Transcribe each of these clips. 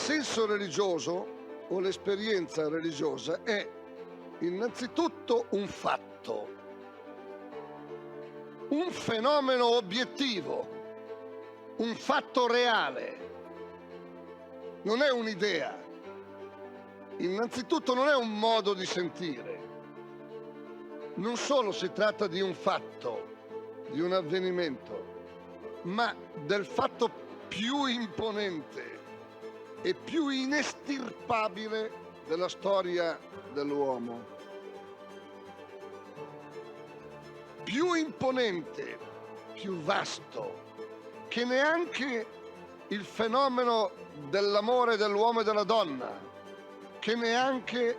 senso religioso o l'esperienza religiosa è innanzitutto un fatto, un fenomeno obiettivo, un fatto reale. Non è un'idea. Innanzitutto non è un modo di sentire. Non solo si tratta di un fatto, di un avvenimento, ma del fatto più imponente e più inestirpabile della storia dell'uomo. Più imponente, più vasto, che neanche il fenomeno dell'amore dell'uomo e della donna, che neanche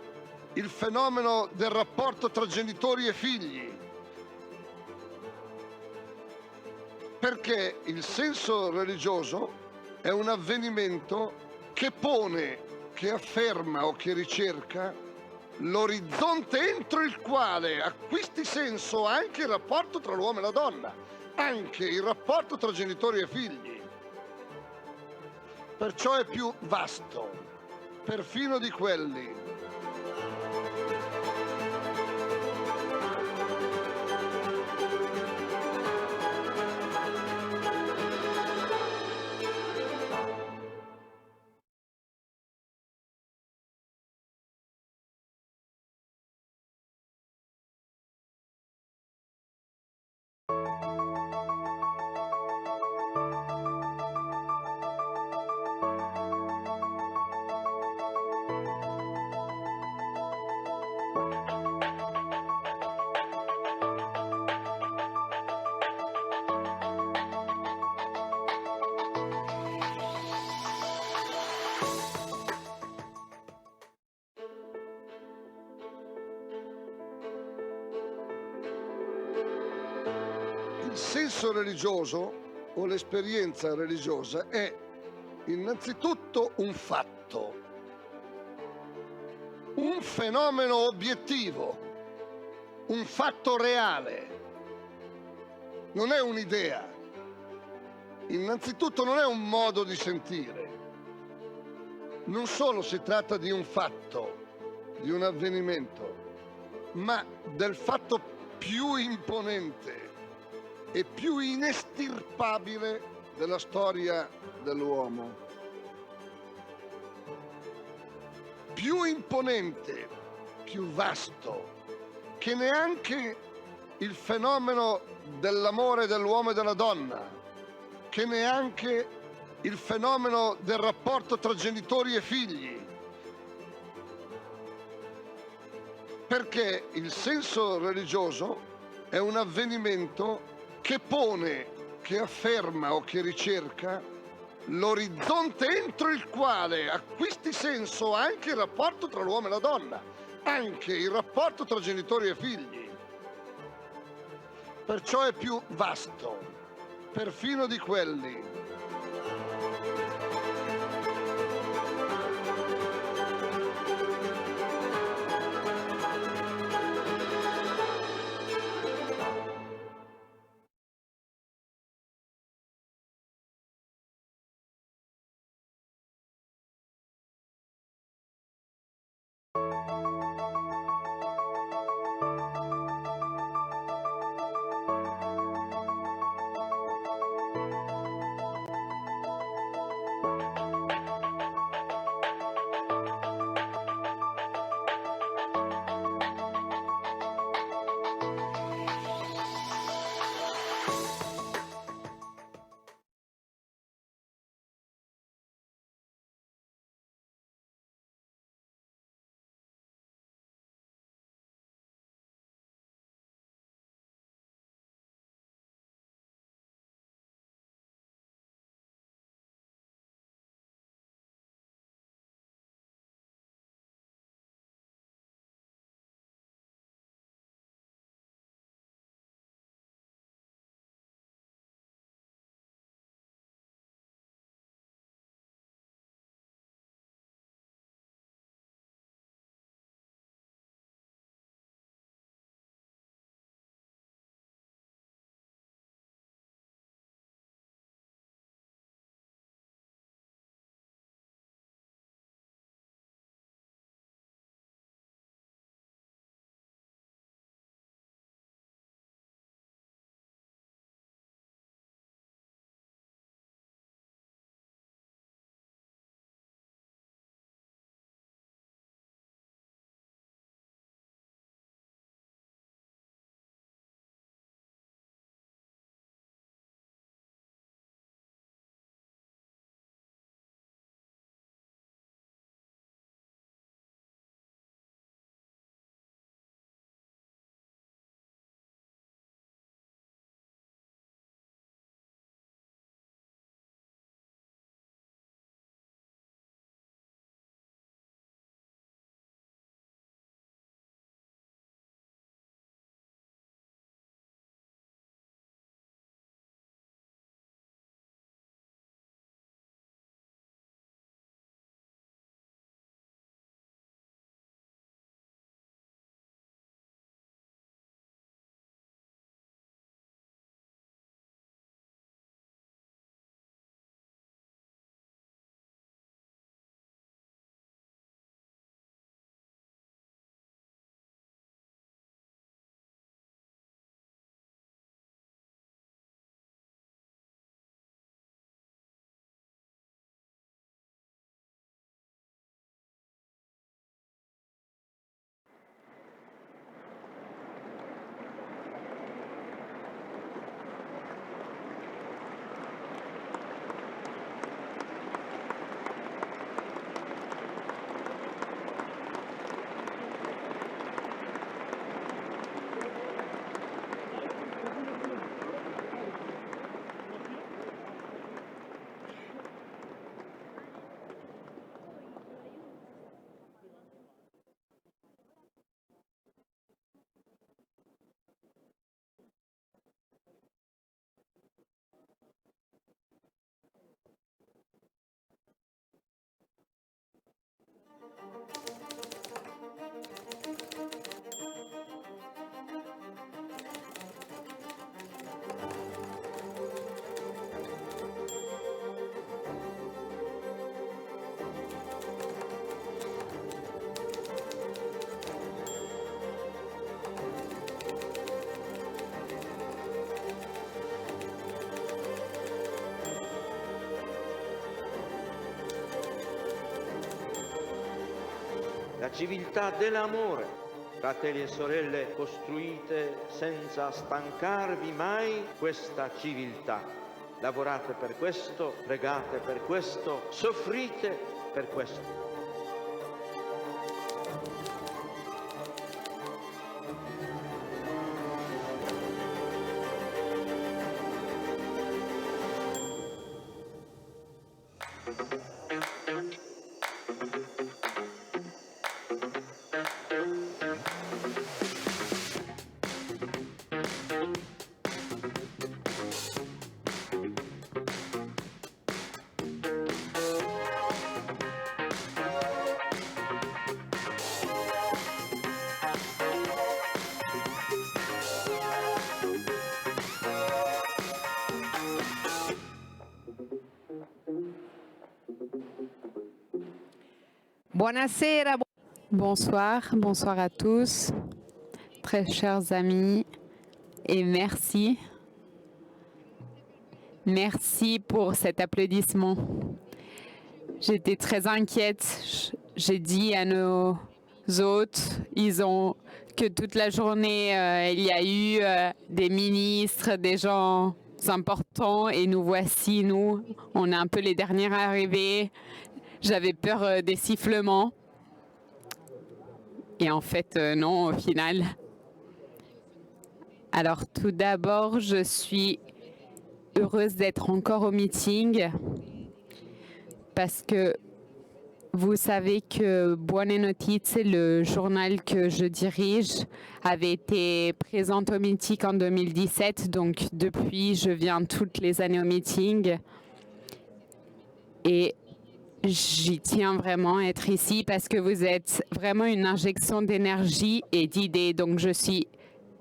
il fenomeno del rapporto tra genitori e figli. Perché il senso religioso è un avvenimento che pone, che afferma o che ricerca l'orizzonte entro il quale acquisti senso anche il rapporto tra l'uomo e la donna, anche il rapporto tra genitori e figli. Perciò è più vasto, perfino di quelli. Il senso religioso o l'esperienza religiosa è innanzitutto un fatto, un fenomeno obiettivo, un fatto reale. Non è un'idea. Innanzitutto non è un modo di sentire. Non solo si tratta di un fatto, di un avvenimento, ma del fatto più imponente e più inestirpabile della storia dell'uomo. Più imponente, più vasto, che neanche il fenomeno dell'amore dell'uomo e della donna, che neanche il fenomeno del rapporto tra genitori e figli. Perché il senso religioso è un avvenimento che pone, che afferma o che ricerca l'orizzonte entro il quale acquisti senso anche il rapporto tra l'uomo e la donna, anche il rapporto tra genitori e figli. Perciò è più vasto, perfino di quelli. la civiltà dell'amore. Fratelli e sorelle, costruite senza stancarvi mai questa civiltà. Lavorate per questo, pregate per questo, soffrite per questo. Buonasera. Bonsoir, bonsoir à tous, très chers amis, et merci. Merci pour cet applaudissement. J'étais très inquiète. J'ai dit à nos hôtes, que toute la journée, il y a eu des ministres, des gens importants, et nous voici, nous, on est un peu les derniers arrivés. J'avais peur des sifflements. Et en fait, non, au final. Alors, tout d'abord, je suis heureuse d'être encore au meeting parce que vous savez que Buone Notizie, le journal que je dirige, avait été présent au meeting en 2017. Donc, depuis, je viens toutes les années au meeting. Et j'y tiens vraiment à être ici parce que vous êtes vraiment une injection d'énergie et d'idées. Donc, je suis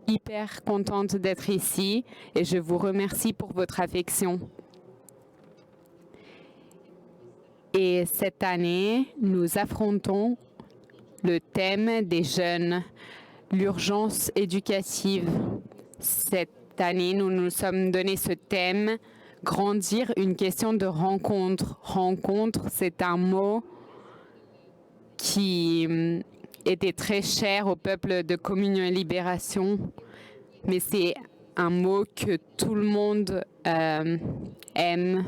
hyper contente d'être ici et je vous remercie pour votre affection. Et cette année, nous affrontons le thème des jeunes, l'urgence éducative. Cette année, nous nous sommes donné ce thème. Grandir, une question de rencontre. Rencontre, c'est un mot qui était très cher au peuple de Communion et Libération, mais c'est un mot que tout le monde aime,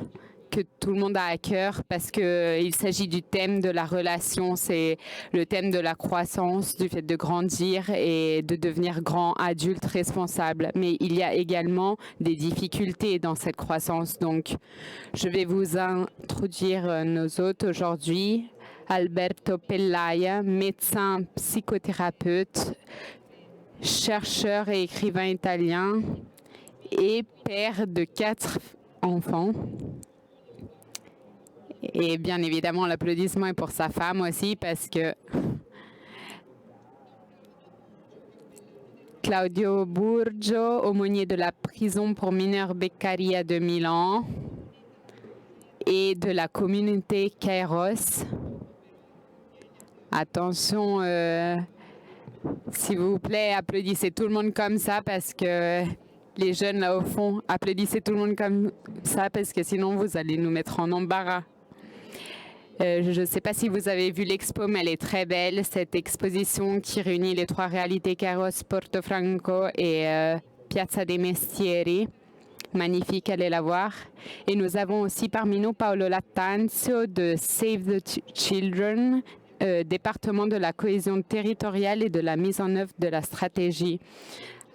que tout le monde a à cœur parce qu'il s'agit du thème de la relation, c'est le thème de la croissance, du fait de grandir et de devenir grand adulte responsable. Mais il y a également des difficultés dans cette croissance. Donc, je vais vous introduire nos hôtes aujourd'hui. Alberto Pellaia, médecin psychothérapeute, chercheur et écrivain italien et père de 4 enfants. Et bien évidemment, l'applaudissement est pour sa femme aussi parce que Claudio Burgio, aumônier de la prison pour mineurs Beccaria de Milan et de la communauté Kairos. Attention, s'il vous plaît, applaudissez tout le monde comme ça parce que les jeunes là au fond, applaudissez tout le monde comme ça parce que sinon vous allez nous mettre en embarras. Je ne sais pas si vous avez vu l'expo, mais elle est très belle, cette exposition qui réunit les 3 réalités Kairos, Portofranco et Piazza dei Mestieri. Magnifique, allez la voir. Et nous avons aussi parmi nous Paolo Lattanzio de Save the Children, département de la cohésion territoriale et de la mise en œuvre de la stratégie.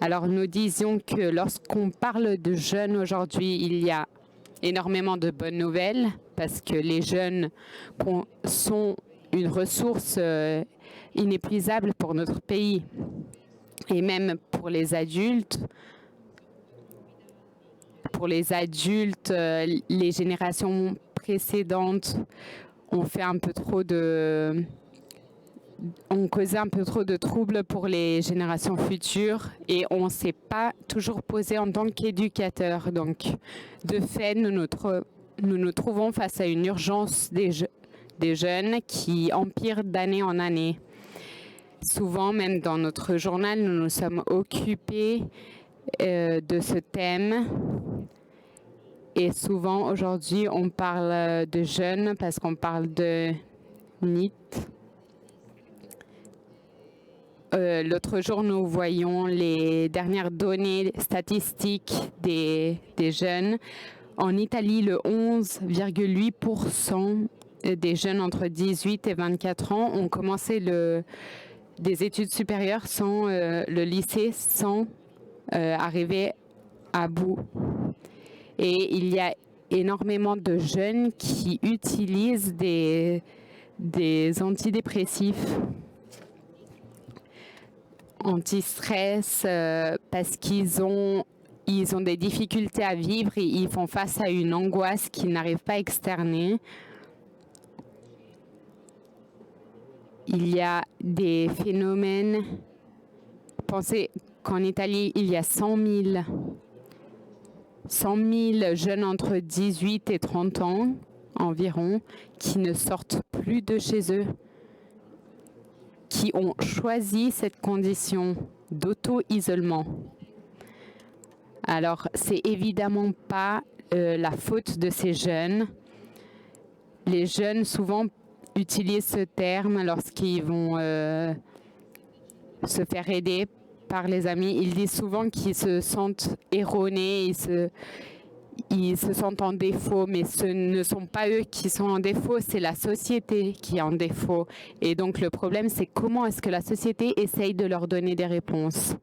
Alors nous disions que lorsqu'on parle de jeunes aujourd'hui, il y a énormément de bonnes nouvelles parce que les jeunes sont une ressource inépuisable pour notre pays et même pour les adultes. Pour les adultes, les générations précédentes ont fait un peu trop ont causé un peu trop de troubles pour les générations futures et on ne s'est pas toujours posé en tant qu'éducateur. Donc, de fait, nous nous trouvons face à une urgence des jeunes qui empire d'année en année. Souvent, même dans notre journal, nous nous sommes occupés de ce thème. Et souvent, aujourd'hui, on parle de jeunes parce qu'on parle de NEET. L'autre jour, nous voyons les dernières données statistiques des jeunes. En Italie, le 11,8% des jeunes entre 18 et 24 ans ont commencé des études supérieures sans le lycée, sans arriver à bout. Et il y a énormément de jeunes qui utilisent des antidépressifs, anti-stress, parce qu'ils ont des difficultés à vivre et ils font face à une angoisse qu'ils n'arrivent pas à externer. Il y a des phénomènes. Pensez qu'en Italie, il y a 100 000 jeunes entre 18 et 30 ans environ qui ne sortent plus de chez eux, qui ont choisi cette condition d'auto-isolement. Alors, c'est évidemment pas la faute de ces jeunes. Les jeunes souvent utilisent ce terme lorsqu'ils vont se faire aider par les amis. Ils disent souvent qu'ils se sentent erronés, ils se sentent en défaut, mais ce ne sont pas eux qui sont en défaut, c'est la société qui est en défaut. Et donc le problème, c'est comment est-ce que la société essaye de leur donner des réponses.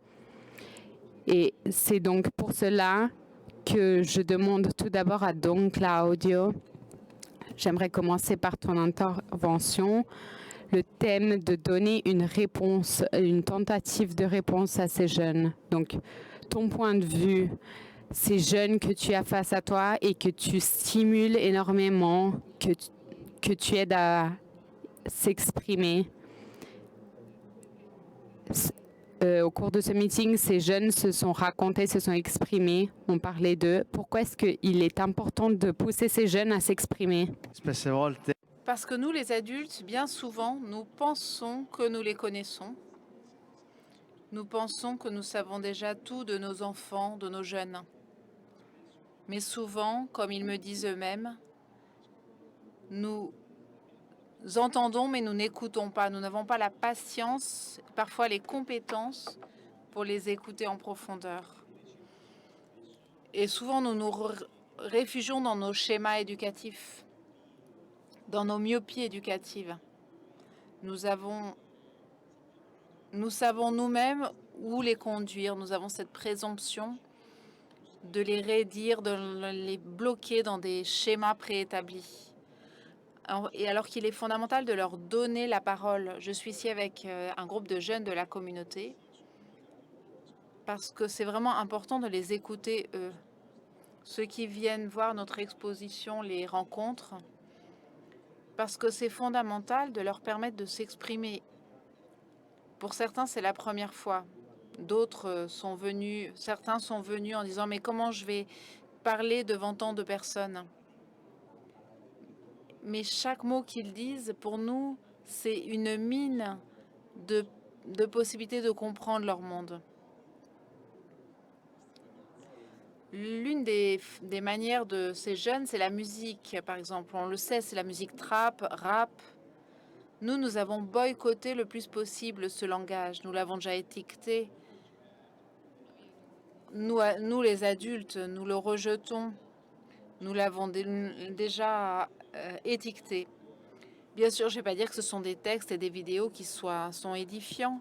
Et c'est donc pour cela que je demande tout d'abord à Don Claudio, j'aimerais commencer par ton intervention, le thème de donner une réponse, une tentative de réponse à ces jeunes. Donc, ton point de vue, ces jeunes que tu as face à toi et que tu stimules énormément, que tu aides à s'exprimer. Au cours de ce meeting, ces jeunes se sont racontés, se sont exprimés, ont parlé d'eux. Pourquoi est-ce qu'il est important de pousser ces jeunes à s'exprimer? Spesse volte Parce que nous, les adultes, bien souvent, nous pensons que nous les connaissons. Nous pensons que nous savons déjà tout de nos enfants, de nos jeunes. Mais souvent, comme ils me disent eux-mêmes, nous entendons mais nous n'écoutons pas. Nous n'avons pas la patience, parfois les compétences pour les écouter en profondeur. Et souvent, nous nous réfugions dans nos schémas éducatifs, dans nos myopies éducatives. Nous savons nous-mêmes où les conduire. Nous avons cette présomption de les raidir, de les bloquer dans des schémas préétablis. Et alors qu'il est fondamental de leur donner la parole. Je suis ici avec un groupe de jeunes de la communauté parce que c'est vraiment important de les écouter, eux. Ceux qui viennent voir notre exposition les rencontrent parce que c'est fondamental de leur permettre de s'exprimer. Pour certains, c'est la première fois. D'autres sont venus, certains sont venus en disant « Mais comment je vais parler devant tant de personnes ?» Mais chaque mot qu'ils disent, pour nous, c'est une mine de possibilités de comprendre leur monde. L'une des manières de ces jeunes, c'est la musique, par exemple. On le sait, c'est la musique trap, rap. Nous avons boycotté le plus possible ce langage. Nous l'avons déjà étiqueté. Nous, les adultes, nous le rejetons. Nous l'avons déjà étiqueté. Bien sûr, je ne vais pas dire que ce sont des textes et des vidéos qui sont édifiants,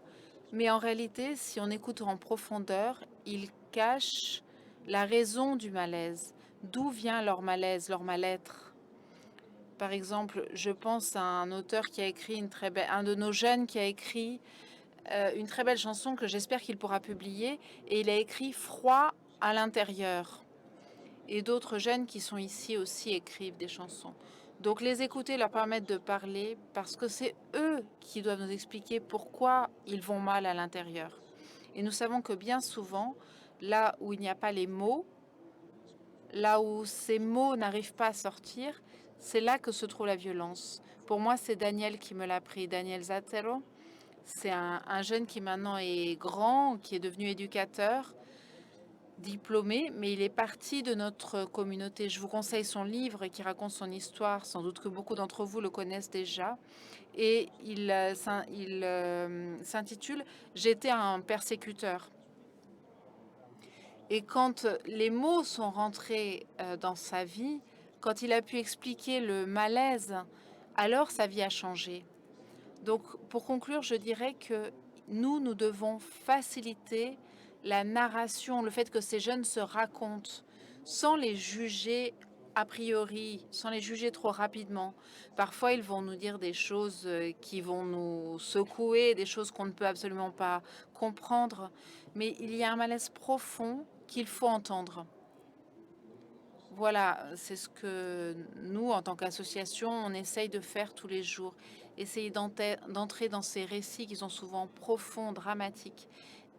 mais en réalité, si on écoute en profondeur, ils cachent la raison du malaise. D'où vient leur malaise, leur mal-être? Par exemple, je pense à un auteur qui a écrit un de nos jeunes qui a écrit une très belle chanson que j'espère qu'il pourra publier, et il a écrit « Froid à l'intérieur ». Et d'autres jeunes qui sont ici aussi écrivent des chansons. Donc les écouter leur permettre de parler parce que c'est eux qui doivent nous expliquer pourquoi ils vont mal à l'intérieur. Et nous savons que bien souvent, là où il n'y a pas les mots, là où ces mots n'arrivent pas à sortir, c'est là que se trouve la violence. Pour moi, c'est Daniel qui me l'a appris, Daniel Zattero. C'est un jeune qui maintenant est grand, qui est devenu éducateur. diplômé, mais il est parti de notre communauté. Je vous conseille son livre qui raconte son histoire. Sans doute que beaucoup d'entre vous le connaissent déjà. Et il s'intitule « J'étais un persécuteur ». Et quand les mots sont rentrés dans sa vie, quand il a pu expliquer le malaise, alors sa vie a changé. Donc, pour conclure, je dirais que nous devons faciliter la narration, le fait que ces jeunes se racontent, sans les juger a priori, sans les juger trop rapidement. Parfois, ils vont nous dire des choses qui vont nous secouer, des choses qu'on ne peut absolument pas comprendre. Mais il y a un malaise profond qu'il faut entendre. Voilà, c'est ce que nous, en tant qu'association, on essaye de faire tous les jours. Essayer d'entrer dans ces récits qui sont souvent profonds, dramatiques,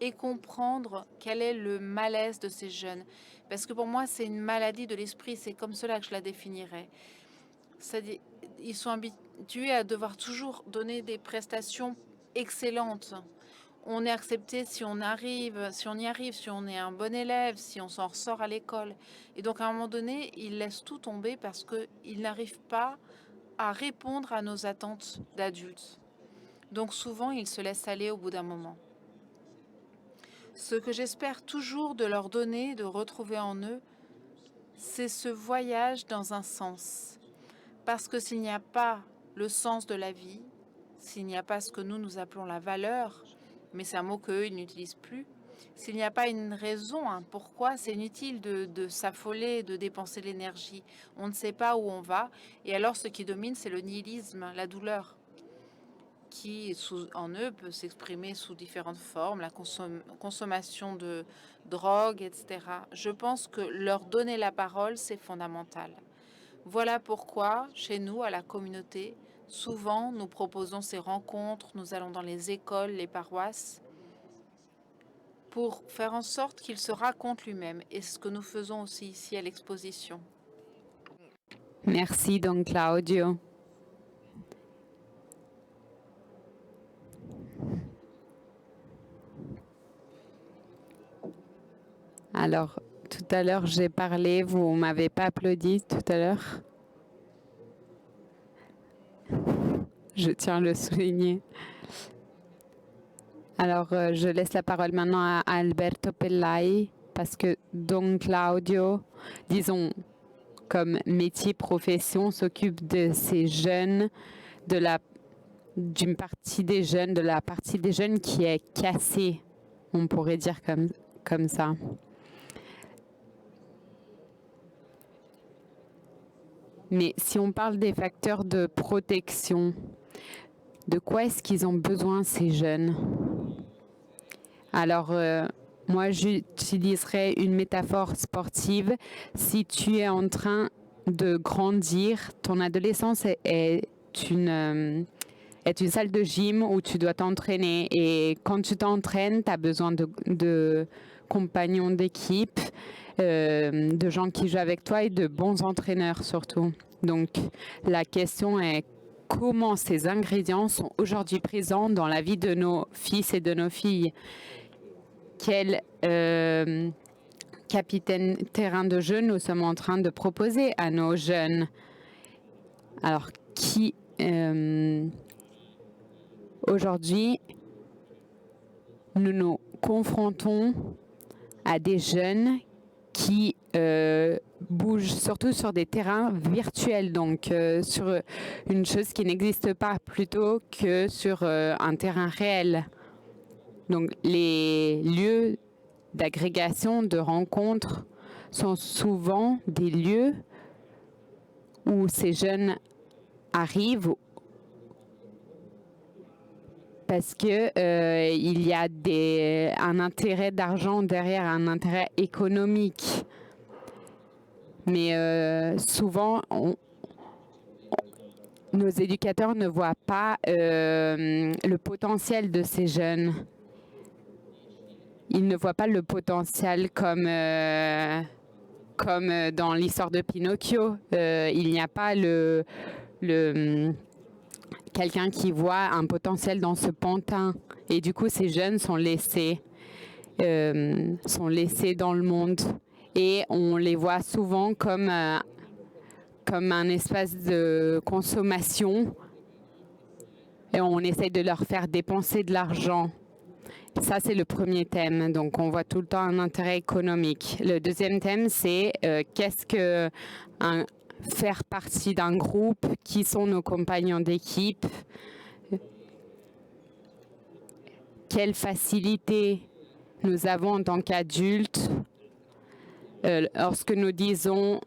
et comprendre quel est le malaise de ces jeunes. Parce que pour moi, c'est une maladie de l'esprit, c'est comme cela que je la définirais. C'est-à-dire, ils sont habitués à devoir toujours donner des prestations excellentes. On est accepté si on arrive, si on y arrive, si on est un bon élève, si on s'en ressort à l'école. Et donc, à un moment donné, ils laissent tout tomber parce qu'ils n'arrivent pas à répondre à nos attentes d'adultes. Donc, souvent, ils se laissent aller au bout d'un moment. Ce que j'espère toujours de leur donner, de retrouver en eux, c'est ce voyage dans un sens. Parce que s'il n'y a pas le sens de la vie, s'il n'y a pas ce que nous appelons la valeur, mais c'est un mot qu'eux, ils n'utilisent plus, s'il n'y a pas une raison, pourquoi, c'est inutile de s'affoler, de dépenser l'énergie. On ne sait pas où on va. Et alors, ce qui domine, c'est le nihilisme, la douleur, qui en eux peut s'exprimer sous différentes formes, la consommation de drogue, etc. Je pense que leur donner la parole, c'est fondamental. Voilà pourquoi, chez nous, à la communauté, souvent, nous proposons ces rencontres, nous allons dans les écoles, les paroisses, pour faire en sorte qu'il se raconte lui-même. Et ce que nous faisons aussi ici à l'exposition. Merci, Don Claudio. Alors, tout à l'heure, j'ai parlé, vous ne m'avez pas applaudi tout à l'heure. Je tiens à le souligner. Alors, je laisse la parole maintenant à Alberto Pellai, parce que Don Claudio, disons, comme métier, profession, s'occupe de ces jeunes, d'une partie des jeunes, de la partie des jeunes qui est cassée, on pourrait dire comme ça. Mais si on parle des facteurs de protection, de quoi est-ce qu'ils ont besoin, ces jeunes? Alors, moi, j'utiliserais une métaphore sportive. Si tu es en train de grandir, ton adolescence est une salle de gym où tu dois t'entraîner. Et quand tu t'entraînes, tu as besoin de compagnons d'équipe, de gens qui jouent avec toi et de bons entraîneurs surtout. Donc, la question est comment ces ingrédients sont aujourd'hui présents dans la vie de nos fils et de nos filles. Quel capitaine terrain de jeu nous sommes en train de proposer à nos jeunes? Alors, aujourd'hui, nous nous confrontons à des jeunes qui bougent surtout sur des terrains virtuels, donc sur une chose qui n'existe pas plutôt que sur un terrain réel. Donc les lieux d'agrégation, de rencontres sont souvent des lieux où ces jeunes arrivent parce que il y a un intérêt d'argent derrière, un intérêt économique. Mais souvent, nos éducateurs ne voient pas le potentiel de ces jeunes. Ils ne voient pas le potentiel comme dans l'histoire de Pinocchio. Il n'y a pas quelqu'un qui voit un potentiel dans ce pantin. Et du coup, ces jeunes sont laissés. sont laissés dans le monde et on les voit souvent comme un espace de consommation et on essaye de leur faire dépenser de l'argent. Ça, c'est le premier thème. Donc, on voit tout le temps un intérêt économique. Le deuxième thème, c'est qu'est-ce que faire partie d'un groupe, qui sont nos compagnons d'équipe, quelles facilités nous avons en tant qu'adultes lorsque nous disons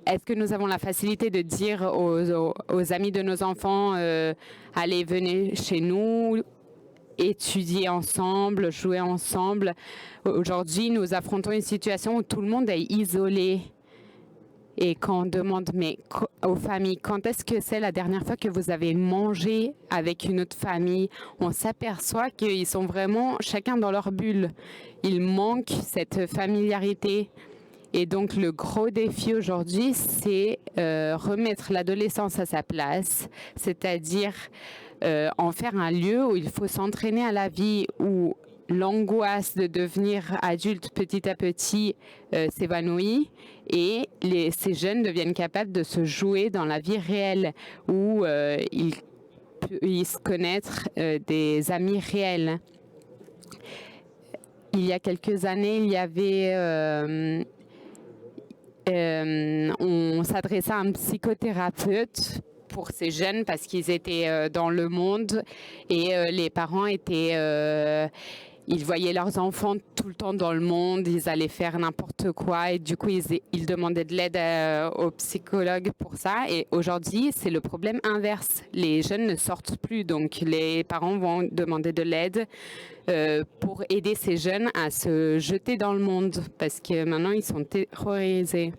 est-ce que nous avons la facilité de dire aux amis de nos enfants allez, venez chez nous, étudier ensemble, jouer ensemble. Aujourd'hui, nous affrontons une situation où tout le monde est isolé. Et quand on demande aux familles, quand est-ce que c'est la dernière fois que vous avez mangé avec une autre famille, on s'aperçoit qu'ils sont vraiment chacun dans leur bulle. Il manque cette familiarité. Et donc, le gros défi aujourd'hui, c'est remettre l'adolescence à sa place, c'est-à-dire en faire un lieu où il faut s'entraîner à la vie, où l'angoisse de devenir adulte petit à petit s'évanouit et ces jeunes deviennent capables de se jouer dans la vie réelle, où ils puissent connaître des amis réels. Il y a quelques années, il y avait... on s'adressait à un psychothérapeute pour ces jeunes parce qu'ils étaient dans le monde et les parents étaient... ils voyaient leurs enfants tout le temps dans le monde, ils allaient faire n'importe quoi et du coup ils demandaient de l'aide aux psychologues pour ça. Et aujourd'hui, c'est le problème inverse. Les jeunes ne sortent plus, donc les parents vont demander de l'aide pour aider ces jeunes à se jeter dans le monde parce que maintenant ils sont terrorisés.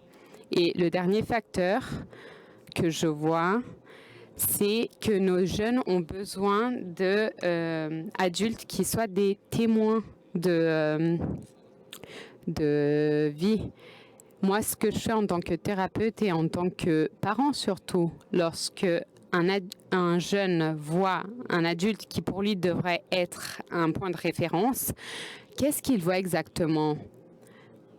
Et le dernier facteur que je vois, c'est que nos jeunes ont besoin d'adultes qui soient des témoins de vie. Moi, ce que je fais en tant que thérapeute et en tant que parent surtout, lorsque un jeune voit un adulte qui pour lui devrait être un point de référence, qu'est-ce qu'il voit exactement ?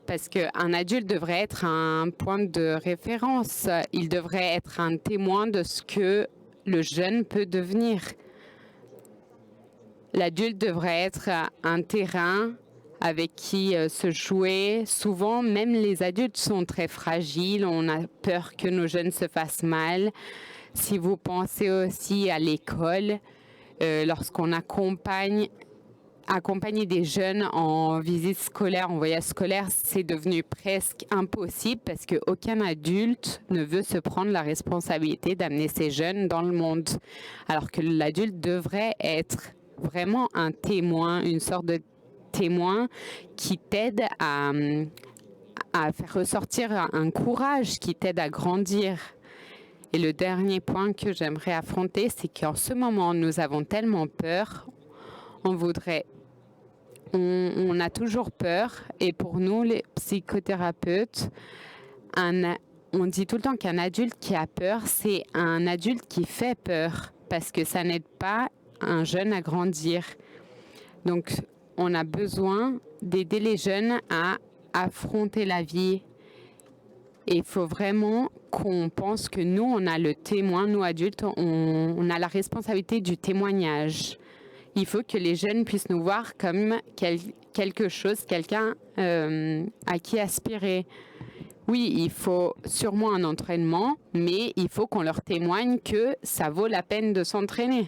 Parce qu'un adulte devrait être un point de référence. Il devrait être un témoin de ce que le jeune peut devenir. L'adulte devrait être un terrain avec qui se jouer. Souvent, même les adultes sont très fragiles. On a peur que nos jeunes se fassent mal. Si vous pensez aussi à l'école, lorsqu'on accompagner des jeunes en visite scolaire, en voyage scolaire, c'est devenu presque impossible parce qu'aucun adulte ne veut se prendre la responsabilité d'amener ces jeunes dans le monde. Alors que l'adulte devrait être vraiment un témoin, une sorte de témoin qui t'aide à faire ressortir un courage, qui t'aide à grandir. Et le dernier point que j'aimerais affronter, c'est qu'en ce moment, nous avons tellement peur, on a toujours peur. Et pour nous, les psychothérapeutes, on dit tout le temps qu'un adulte qui a peur, c'est un adulte qui fait peur parce que ça n'aide pas un jeune à grandir. Donc, on a besoin d'aider les jeunes à affronter la vie. Et il faut vraiment qu'on pense que nous, on a le témoin, nous adultes, on a la responsabilité du témoignage. Il faut que les jeunes puissent nous voir comme quelque chose, quelqu'un à qui aspirer. Oui, il faut sûrement un entraînement, mais il faut qu'on leur témoigne que ça vaut la peine de s'entraîner.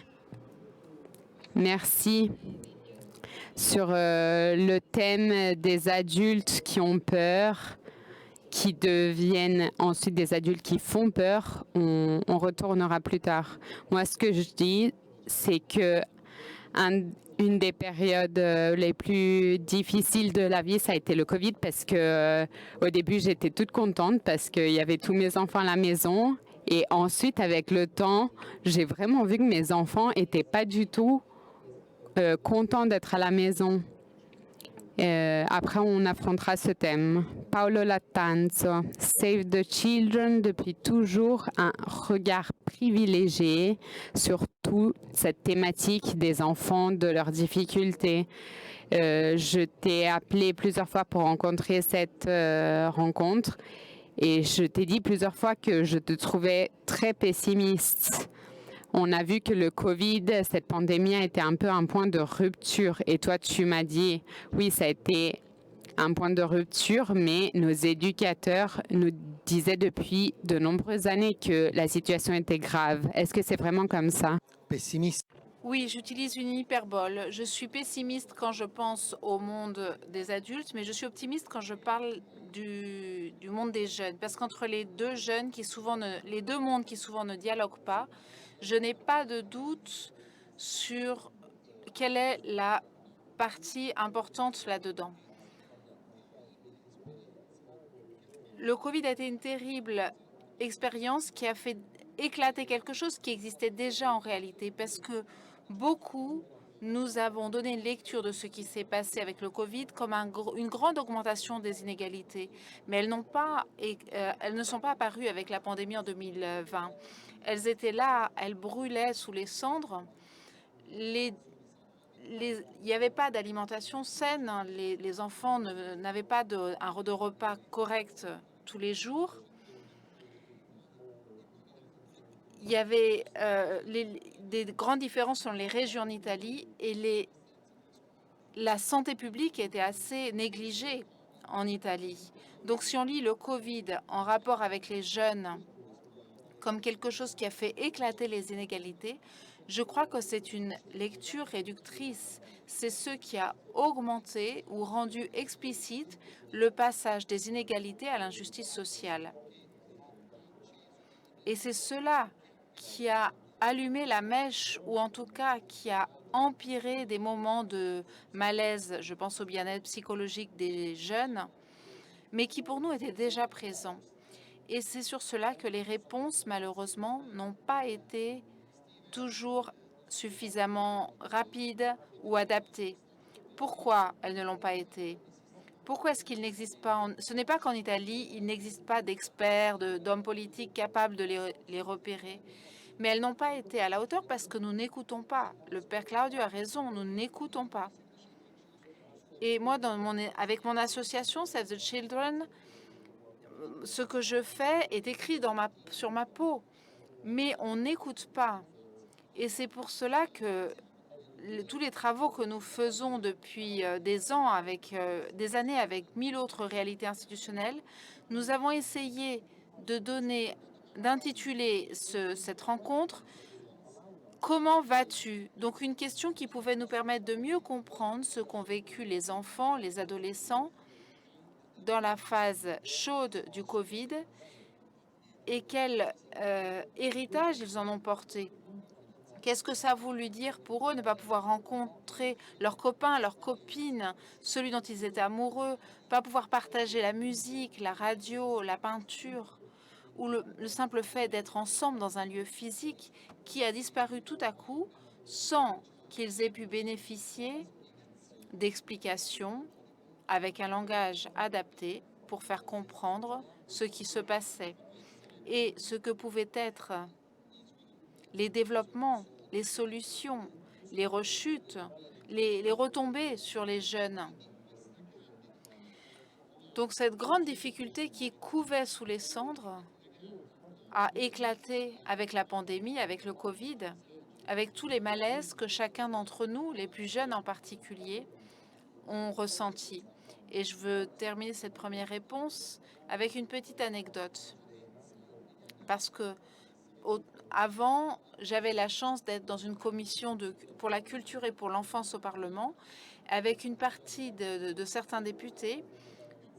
Merci. Sur le thème des adultes qui ont peur, qui deviennent ensuite des adultes qui font peur, on retournera plus tard. Moi, ce que je dis, c'est que une des périodes les plus difficiles de la vie, ça a été le Covid parce que au début, j'étais toute contente parce qu'il y avait tous mes enfants à la maison. Et ensuite, avec le temps, j'ai vraiment vu que mes enfants n'étaient pas du tout contents d'être à la maison. Après, on affrontera ce thème. Paolo Lattanzo, Save the Children, depuis toujours un regard privilégié sur tous beaucoup cette thématique des enfants, de leurs difficultés. Je t'ai appelé plusieurs fois pour rencontrer cette rencontre et je t'ai dit plusieurs fois que je te trouvais très pessimiste. On a vu que le Covid, cette pandémie a été un peu un point de rupture. Et toi, tu m'as dit, oui, ça a été un point de rupture, mais nos éducateurs nous disaient depuis de nombreuses années que la situation était grave. Est-ce que c'est vraiment comme ça? Pessimiste. Oui, j'utilise une hyperbole. Je suis pessimiste quand je pense au monde des adultes, mais je suis optimiste quand je parle du monde des jeunes. Parce qu'entre les deux jeunes les deux mondes qui souvent ne dialoguent pas, je n'ai pas de doute sur quelle est la partie importante là-dedans. Le Covid a été une terrible expérience qui a fait éclater quelque chose qui existait déjà en réalité, parce que nous avons donné une lecture de ce qui s'est passé avec le Covid comme une grande augmentation des inégalités. Mais elles ne sont pas apparues avec la pandémie en 2020. Elles étaient là, elles brûlaient sous les cendres. Il n'y avait pas d'alimentation saine. Les enfants n'avaient pas un de repas correct tous les jours. Il y avait des grandes différences dans les régions en Italie et la santé publique était assez négligée en Italie. Donc si on lit le Covid en rapport avec les jeunes comme quelque chose qui a fait éclater les inégalités, je crois que c'est une lecture réductrice. C'est ce qui a augmenté ou rendu explicite le passage des inégalités à l'injustice sociale. Et c'est cela qui a allumé la mèche, ou en tout cas qui a empiré des moments de malaise, je pense au bien-être psychologique des jeunes, mais qui pour nous étaient déjà présents. Et c'est sur cela que les réponses, malheureusement, n'ont pas été toujours suffisamment rapides ou adaptées. Pourquoi elles ne l'ont pas été? Pourquoi est-ce qu'il n'existe pas Ce n'est pas qu'en Italie, il n'existe pas d'experts, d'hommes politiques capables de les repérer. Mais elles n'ont pas été à la hauteur parce que nous n'écoutons pas. Le père Claudio a raison, nous n'écoutons pas. Et moi, avec mon association Save the Children, ce que je fais est écrit sur ma peau. Mais on n'écoute pas. Et c'est pour cela que tous les travaux que nous faisons depuis des années avec 1000 autres réalités institutionnelles, nous avons essayé d'intituler cette rencontre « Comment vas-tu ?» Donc une question qui pouvait nous permettre de mieux comprendre ce qu'ont vécu les enfants, les adolescents dans la phase chaude du Covid et quel héritage ils en ont porté. Qu'est-ce que ça a voulu dire pour eux ne pas pouvoir rencontrer leurs copains, leurs copines, celui dont ils étaient amoureux, pas pouvoir partager la musique, la radio, la peinture, ou le simple fait d'être ensemble dans un lieu physique qui a disparu tout à coup sans qu'ils aient pu bénéficier d'explications avec un langage adapté pour faire comprendre ce qui se passait et ce que pouvaient être les développements, les solutions, les rechutes, les retombées sur les jeunes. Donc cette grande difficulté qui couvait sous les cendres a éclaté avec la pandémie, avec le Covid, avec tous les malaises que chacun d'entre nous, les plus jeunes en particulier, ont ressenti. Et je veux terminer cette première réponse avec une petite anecdote. Parce que avant, j'avais la chance d'être dans une commission pour la culture et pour l'enfance au Parlement, avec une partie de certains députés.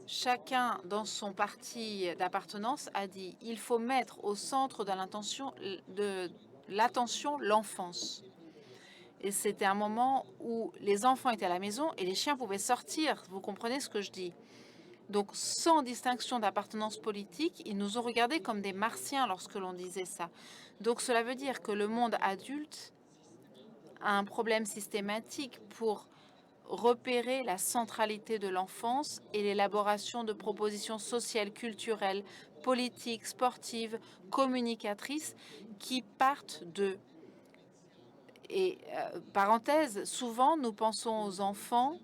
Chacun dans son parti d'appartenance a dit il faut mettre au centre de l'attention l'enfance. Et c'était un moment où les enfants étaient à la maison et les chiens pouvaient sortir. Vous comprenez ce que je dis? Donc, sans distinction d'appartenance politique, ils nous ont regardés comme des martiens lorsque l'on disait ça. Donc, cela veut dire que le monde adulte a un problème systématique pour repérer la centralité de l'enfance et l'élaboration de propositions sociales, culturelles, politiques, sportives, communicatrices qui partent de Et parenthèse, souvent nous pensons aux enfants,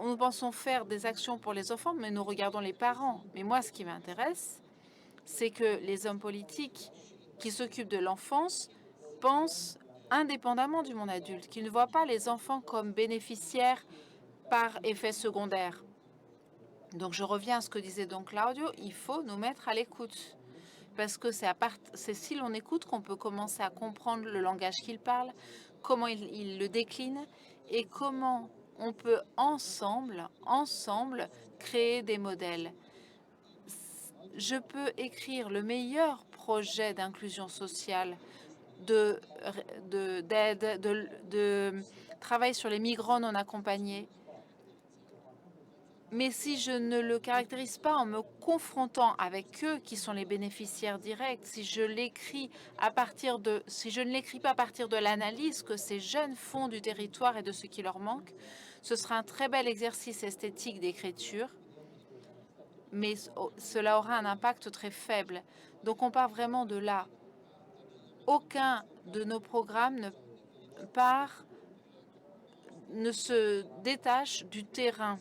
nous pensons faire des actions pour les enfants, mais nous regardons les parents. Mais moi, ce qui m'intéresse, c'est que les hommes politiques qui s'occupent de l'enfance pensent indépendamment du monde adulte, qu'ils ne voient pas les enfants comme bénéficiaires par effet secondaire. Donc je reviens à ce que disait donc Claudio, il faut nous mettre à l'écoute. Parce que c'est si l'on écoute qu'on peut commencer à comprendre le langage qu'il parle, comment il le décline et comment on peut ensemble créer des modèles. Je peux écrire le meilleur projet d'inclusion sociale, d'aide, de travail sur les migrants non accompagnés. Mais si je ne le caractérise pas en me confrontant avec eux qui sont les bénéficiaires directs, si je ne l'écris pas à partir de l'analyse que ces jeunes font du territoire et de ce qui leur manque, ce sera un très bel exercice esthétique d'écriture, mais cela aura un impact très faible. Donc on part vraiment de là. Aucun de nos programmes ne se détache du terrain,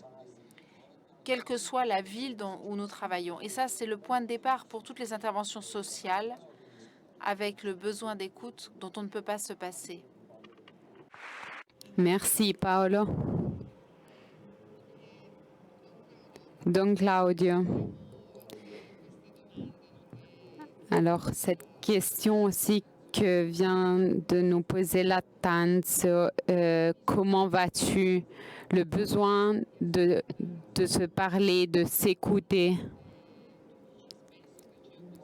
quelle que soit la ville où nous travaillons. Et ça, c'est le point de départ pour toutes les interventions sociales, avec le besoin d'écoute dont on ne peut pas se passer. Merci, Paolo. Donc, Claudio. Alors, cette question aussi que vient de nous poser la Tante, comment vas-tu? Le besoin de se parler, de s'écouter.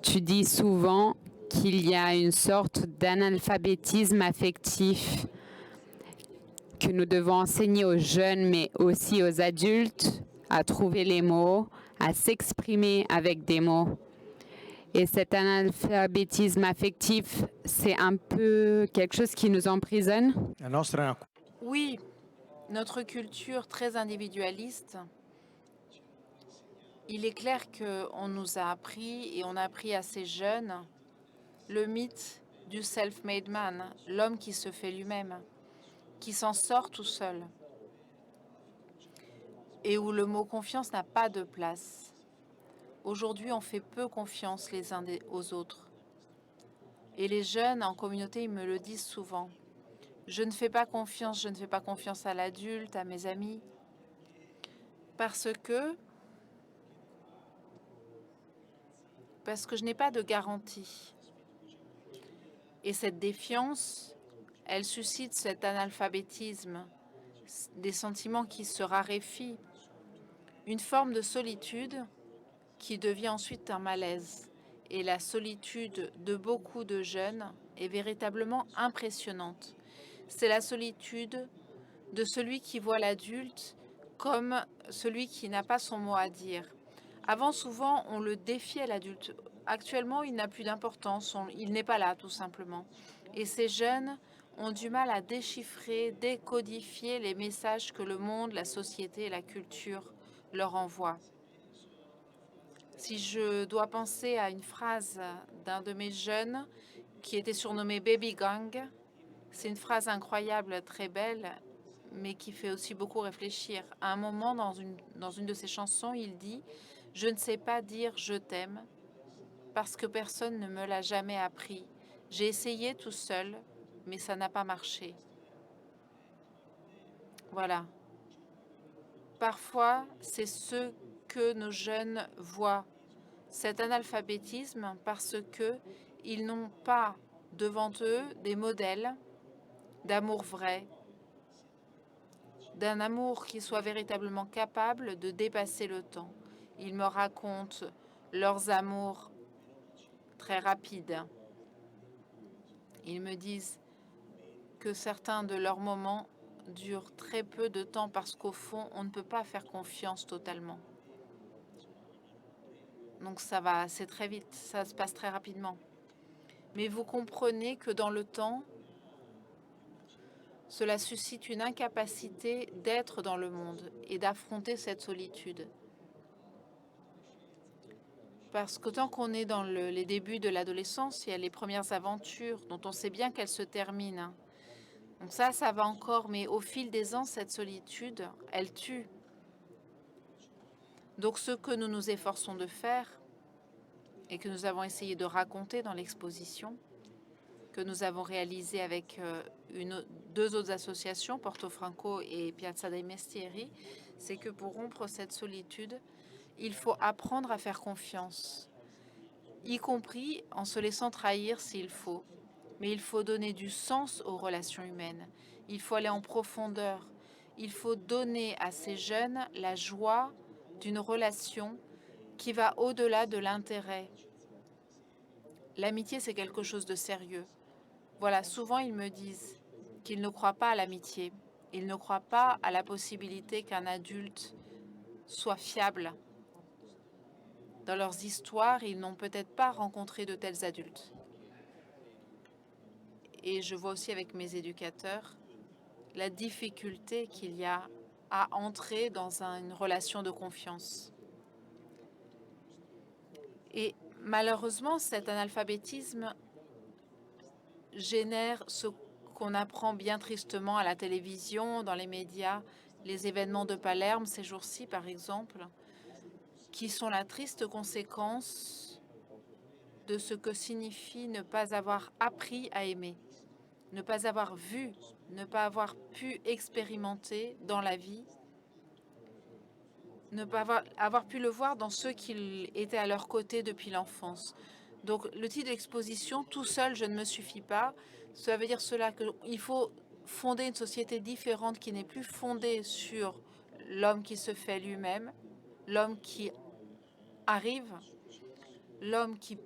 Tu dis souvent qu'il y a une sorte d'analphabétisme affectif que nous devons enseigner aux jeunes, mais aussi aux adultes, à trouver les mots, à s'exprimer avec des mots. Et cet analphabétisme affectif, c'est un peu quelque chose qui nous emprisonne. Oui, notre culture très individualiste, il est clair qu'on nous a appris, et on a appris à ces jeunes, le mythe du self-made man, l'homme qui se fait lui-même, qui s'en sort tout seul, et où le mot confiance n'a pas de place. Aujourd'hui, on fait peu confiance les uns aux autres. Et les jeunes en communauté, ils me le disent souvent. Je ne fais pas confiance à l'adulte, à mes amis, parce que je n'ai pas de garantie. Et cette défiance, elle suscite cet analphabétisme, des sentiments qui se raréfient, une forme de solitude qui devient ensuite un malaise. Et la solitude de beaucoup de jeunes est véritablement impressionnante. C'est la solitude de celui qui voit l'adulte comme celui qui n'a pas son mot à dire. Avant, souvent, on le défiait, l'adulte. Actuellement, il n'a plus d'importance, il n'est pas là, tout simplement. Et ces jeunes ont du mal à déchiffrer, décodifier les messages que le monde, la société et la culture leur envoient. Si je dois penser à une phrase d'un de mes jeunes qui était surnommé Baby Gang, c'est une phrase incroyable, très belle, mais qui fait aussi beaucoup réfléchir. À un moment, dans une de ses chansons, il dit « Je ne sais pas dire je t'aime parce que personne ne me l'a jamais appris. J'ai essayé tout seul, mais ça n'a pas marché. » Voilà. Parfois, c'est ce que nos jeunes voient, cet analphabétisme, parce qu'ils n'ont pas devant eux des modèles d'amour vrai, d'un amour qui soit véritablement capable de dépasser le temps. Ils me racontent leurs amours très rapides. Ils me disent que certains de leurs moments durent très peu de temps parce qu'au fond, on ne peut pas faire confiance totalement. Donc c'est très vite, ça se passe très rapidement. Mais vous comprenez que dans le temps, cela suscite une incapacité d'être dans le monde et d'affronter cette solitude. Parce que tant qu'on est dans les débuts de l'adolescence, il y a les premières aventures dont on sait bien qu'elles se terminent. Donc ça va encore, mais au fil des ans, cette solitude, elle tue. Donc ce que nous nous efforçons de faire, et que nous avons essayé de raconter dans l'exposition, que nous avons réalisé avec deux autres associations, Porto Franco et Piazza dei Mestieri, c'est que pour rompre cette solitude, il faut apprendre à faire confiance, y compris en se laissant trahir s'il faut. Mais il faut donner du sens aux relations humaines. Il faut aller en profondeur. Il faut donner à ces jeunes la joie d'une relation qui va au-delà de l'intérêt. L'amitié, c'est quelque chose de sérieux. Voilà, souvent ils me disent qu'ils ne croient pas à l'amitié. Ils ne croient pas à la possibilité qu'un adulte soit fiable. Dans leurs histoires, ils n'ont peut-être pas rencontré de tels adultes. Et je vois aussi avec mes éducateurs la difficulté qu'il y a à entrer dans une relation de confiance. Et malheureusement, cet analphabétisme génère ce qu'on apprend bien tristement à la télévision, dans les médias, les événements de Palerme ces jours-ci par exemple, qui sont la triste conséquence de ce que signifie ne pas avoir appris à aimer, ne pas avoir vu, ne pas avoir pu expérimenter dans la vie, ne pas avoir pu le voir dans ceux qui étaient à leur côté depuis l'enfance. Donc le titre d'exposition, tout seul je ne me suffis pas, ça veut dire cela qu'il faut fonder une société différente qui n'est plus fondée sur l'homme qui se fait lui-même, l'homme qui arrive, l'homme qui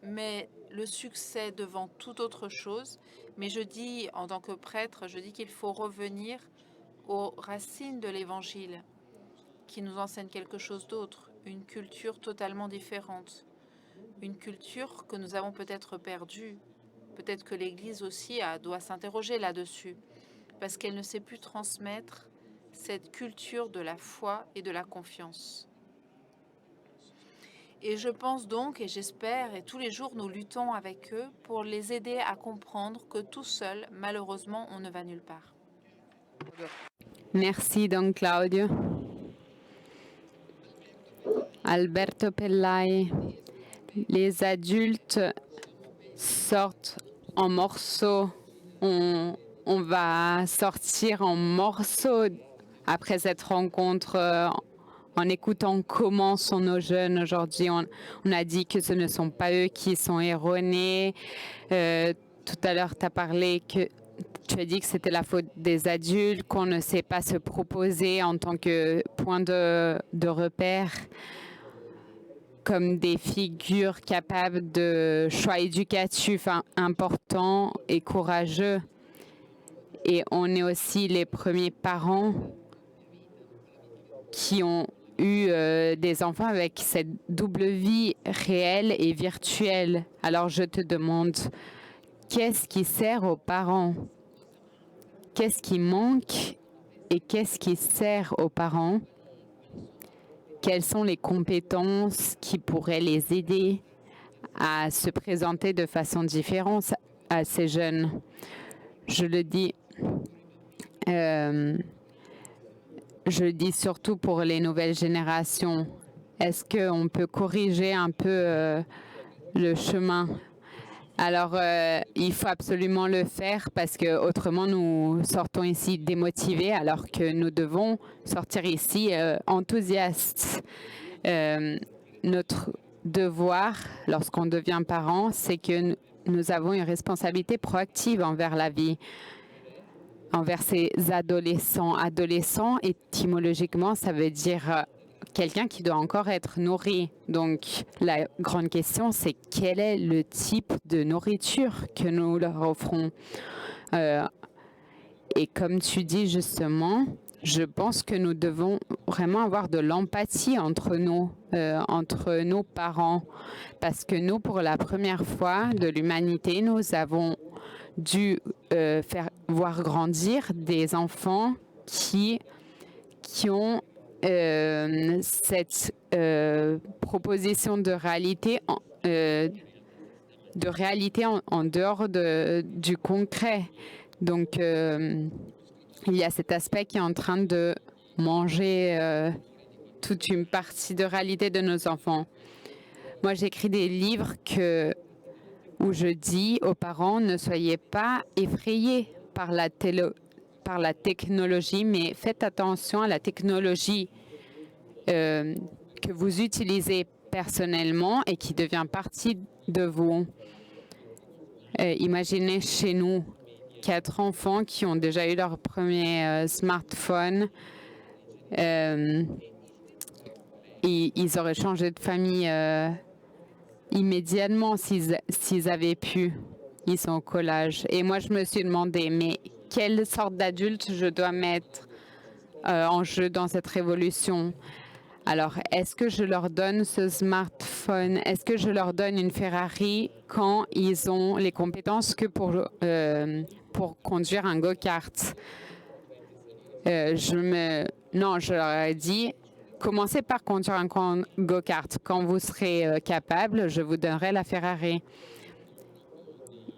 met le succès devant toute autre chose. Mais je dis, en tant que prêtre, je dis qu'il faut revenir aux racines de l'Évangile, qui nous enseigne quelque chose d'autre, une culture totalement différente, une culture que nous avons peut-être perdue. Peut-être que l'Église aussi doit s'interroger là-dessus, parce qu'elle ne sait plus transmettre cette culture de la foi et de la confiance. Et je pense donc, et j'espère, et tous les jours nous luttons avec eux pour les aider à comprendre que tout seul, malheureusement, on ne va nulle part. Merci donc Claudio. Alberto Pellai. Les adultes sortent en morceaux. On va sortir en morceaux après cette rencontre en écoutant comment sont nos jeunes aujourd'hui. On a dit que ce ne sont pas eux qui sont erronés. Tout à l'heure, tu as dit que c'était la faute des adultes, qu'on ne sait pas se proposer en tant que point de repère, comme des figures capables de choix éducatifs importants et courageux. Et on est aussi les premiers parents qui ont eu des enfants avec cette double vie réelle et virtuelle. Alors je te demande, qu'est-ce qui sert aux parents? Qu'est-ce qui manque et qu'est-ce qui sert aux parents? Quelles sont les compétences qui pourraient les aider à se présenter de façon différente à ces jeunes? Je le dis surtout pour les nouvelles générations. Est-ce qu'on peut corriger un peu le chemin? Alors, il faut absolument le faire parce que autrement nous sortons ici démotivés alors que nous devons sortir ici enthousiastes. Notre devoir, lorsqu'on devient parent, c'est que nous avons une responsabilité proactive envers la vie, envers ces adolescents. Adolescent, étymologiquement, ça veut dire quelqu'un qui doit encore être nourri. Donc, la grande question, c'est quel est le type de nourriture que nous leur offrons? Et comme tu dis justement, je pense que nous devons vraiment avoir de l'empathie entre nos parents. Parce que nous, pour la première fois de l'humanité, nous avons dû voir grandir des enfants qui ont cette propositions de réalité en dehors du concret. Donc, il y a cet aspect qui est en train de manger toute une partie de réalité de nos enfants. Moi, j'écris des livres où je dis aux parents, ne soyez pas effrayés par la technologie, mais faites attention à la technologie que vous utilisez personnellement et qui devient partie de vous. Imaginez chez nous 4 enfants qui ont déjà eu leur premier smartphone. Ils auraient changé de famille immédiatement s'ils avaient pu. Ils sont au collège. Et moi, je me suis demandé, mais quelle sorte d'adulte je dois mettre en jeu dans cette révolution? Alors, est-ce que je leur donne ce smartphone? Est-ce que je leur donne une Ferrari quand ils ont les compétences que pour conduire un go-kart? Non, je leur ai dit, commencez par conduire un go-kart. Quand vous serez capable, je vous donnerai la Ferrari.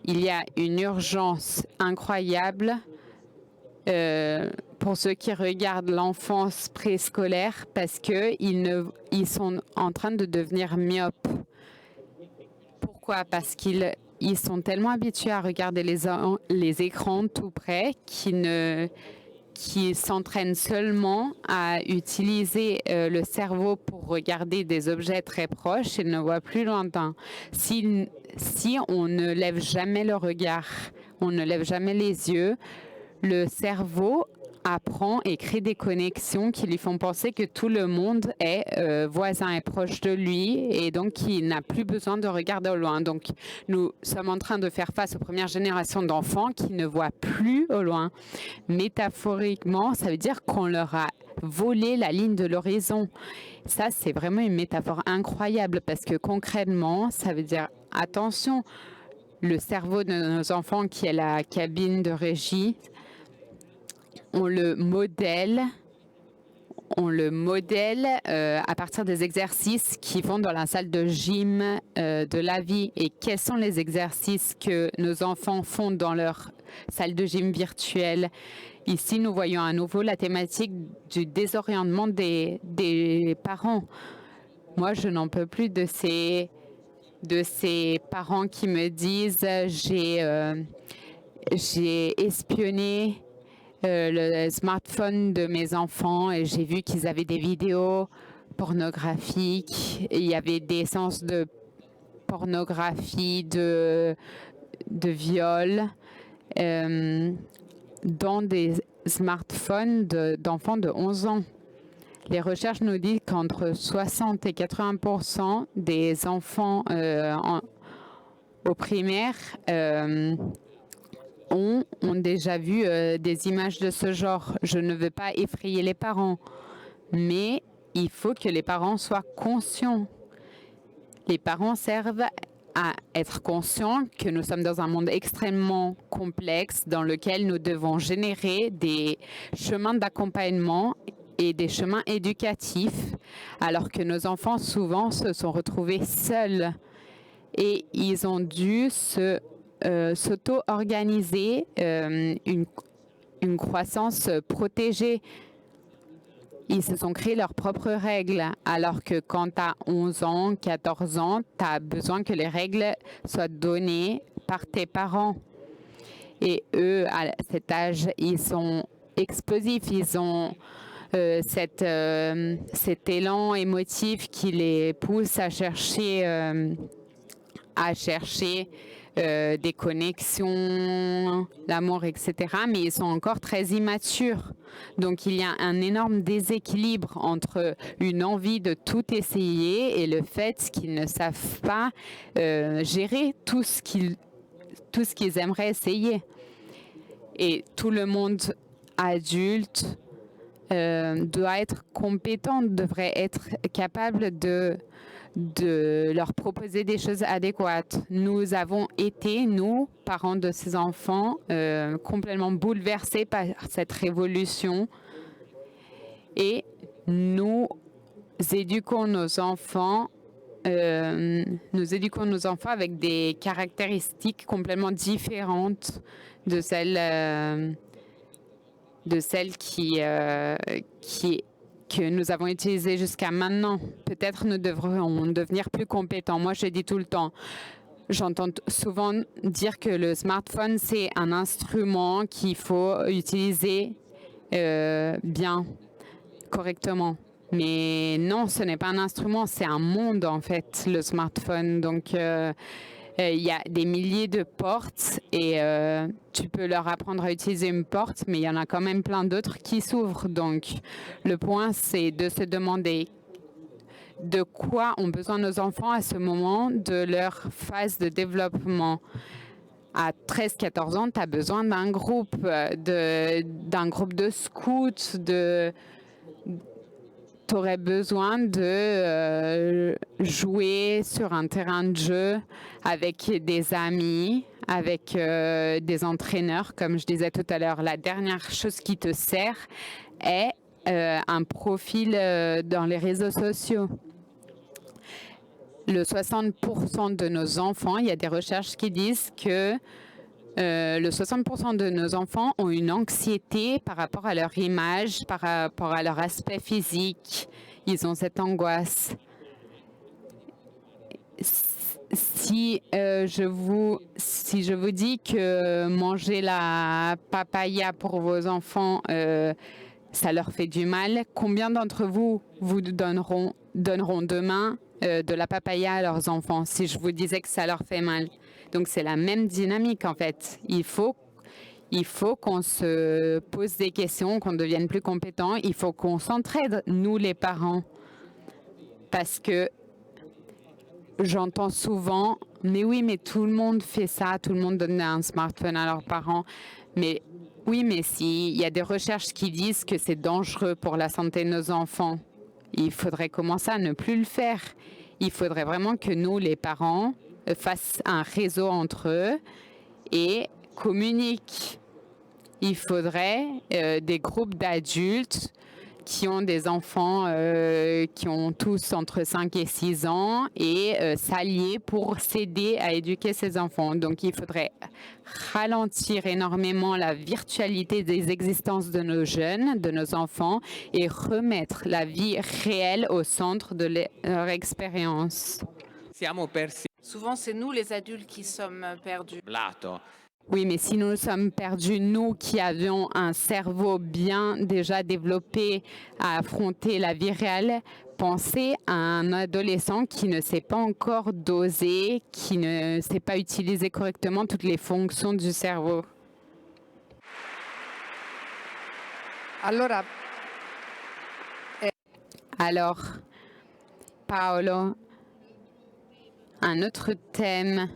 Il y a une urgence incroyable pour ceux qui regardent l'enfance préscolaire parce qu'ils sont en train de devenir myopes. Pourquoi? Parce qu'ils sont tellement habitués à regarder les écrans tout près qu'ils s'entraînent seulement à utiliser le cerveau pour regarder des objets très proches et ne voient plus lointain. Si on ne lève jamais le regard, on ne lève jamais les yeux, le cerveau apprend et crée des connexions qui lui font penser que tout le monde est voisin et proche de lui et donc il n'a plus besoin de regarder au loin. Donc nous sommes en train de faire face aux premières générations d'enfants qui ne voient plus au loin. Métaphoriquement, ça veut dire qu'on leur a volé la ligne de l'horizon. Ça, c'est vraiment une métaphore incroyable parce que concrètement, ça veut dire attention, le cerveau de nos enfants qui est la cabine de régie, on le modèle à partir des exercices qui vont dans la salle de gym de la vie. Et quels sont les exercices que nos enfants font dans leur salle de gym virtuelle? Ici, nous voyons à nouveau la thématique du désorientement des parents. Moi, je n'en peux plus de ces parents qui me disent j'ai espionné le smartphone de mes enfants et j'ai vu qu'ils avaient des vidéos pornographiques. Il y avait des séances de pornographie, de viol dans des smartphones d'enfants de 11 ans. Les recherches nous disent qu'entre 60 et 80% des enfants au primaire ont déjà vu des images de ce genre. Je ne veux pas effrayer les parents, mais il faut que les parents soient conscients. Les parents servent à être conscients que nous sommes dans un monde extrêmement complexe dans lequel nous devons générer des chemins d'accompagnement et des chemins éducatifs, alors que nos enfants souvent se sont retrouvés seuls et ils ont dû s'auto-organiser une croissance protégée. Ils se sont créés leurs propres règles, alors que quand tu as 11 ans, 14 ans, tu as besoin que les règles soient données par tes parents. Et eux, à cet âge, ils sont explosifs, ils ont cet élan émotif qui les pousse à chercher des connexions, l'amour, etc. Mais ils sont encore très immatures. Donc il y a un énorme déséquilibre entre une envie de tout essayer et le fait qu'ils ne savent pas gérer tout ce qu'ils aimeraient essayer. Et tout le monde adulte doit être compétent, devrait être capable de leur proposer des choses adéquates. Nous avons été, nous, parents de ces enfants, complètement bouleversés par cette révolution et nous éduquons nos enfants avec des caractéristiques complètement différentes de celles que nous avons utilisées jusqu'à maintenant. Peut-être nous devrions devenir plus compétents. Moi, je dis tout le temps, j'entends souvent dire que le smartphone, c'est un instrument qu'il faut utiliser bien, correctement. Mais non, ce n'est pas un instrument, c'est un monde en fait, le smartphone. Donc, il y a des milliers de portes et tu peux leur apprendre à utiliser une porte, mais il y en a quand même plein d'autres qui s'ouvrent. Donc, le point, c'est de se demander de quoi ont besoin nos enfants à ce moment de leur phase de développement. À 13-14 ans, tu as besoin d'un groupe, de scouts, tu aurais besoin de jouer sur un terrain de jeu avec des amis, avec des entraîneurs, comme je disais tout à l'heure. La dernière chose qui te sert est un profil dans les réseaux sociaux. Le 60% de nos enfants, il y a des recherches qui disent que le 60% de nos enfants ont une anxiété par rapport à leur image, par rapport à leur aspect physique. Ils ont cette angoisse. Si je vous dis que manger la papaya pour vos enfants, ça leur fait du mal, combien d'entre vous donneront demain de la papaya à leurs enfants si je vous disais que ça leur fait mal? Donc, c'est la même dynamique, en fait. Il faut qu'on se pose des questions, qu'on devienne plus compétents. Il faut qu'on s'entraide, nous, les parents. Parce que j'entends souvent, mais oui, mais tout le monde fait ça, tout le monde donne un smartphone à leurs parents. Mais oui, mais il y a des recherches qui disent que c'est dangereux pour la santé de nos enfants. Il faudrait commencer à ne plus le faire. Il faudrait vraiment que nous, les parents, fassent un réseau entre eux et communiquent. Il faudrait des groupes d'adultes qui ont des enfants qui ont tous entre 5 et 6 ans et s'allier pour s'aider à éduquer ces enfants. Donc, il faudrait ralentir énormément la virtualité des existences de nos jeunes, de nos enfants et remettre la vie réelle au centre de leur expérience. Souvent, c'est nous, les adultes, qui sommes perdus. Oui, mais si nous sommes perdus, nous qui avions un cerveau bien déjà développé à affronter la vie réelle, pensez à un adolescent qui ne sait pas encore doser, qui ne sait pas utiliser correctement toutes les fonctions du cerveau. Alors, Paolo, un autre thème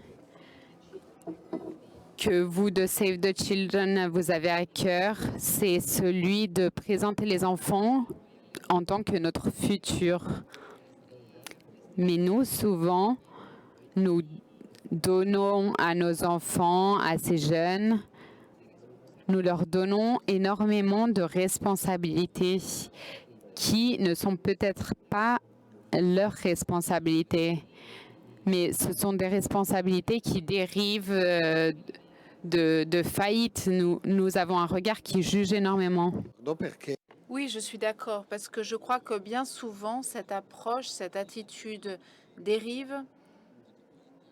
que vous, de Save the Children, vous avez à cœur, c'est celui de présenter les enfants en tant que notre futur. Mais nous, souvent, nous donnons à nos enfants, à ces jeunes, nous leur donnons énormément de responsabilités qui ne sont peut-être pas leurs responsabilités. Mais ce sont des responsabilités qui dérivent de faillite. Nous avons un regard qui juge énormément. Oui, je suis d'accord, parce que je crois que bien souvent, cette approche, cette attitude dérive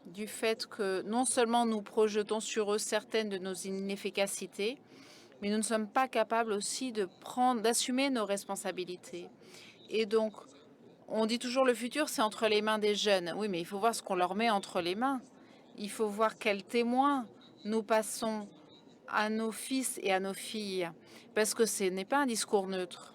du fait que non seulement nous projetons sur eux certaines de nos inefficacités, mais nous ne sommes pas capables aussi d'assumer nos responsabilités. Et donc, on dit toujours le futur, c'est entre les mains des jeunes. Oui, mais il faut voir ce qu'on leur met entre les mains. Il faut voir quels témoins nous passons à nos fils et à nos filles, parce que ce n'est pas un discours neutre.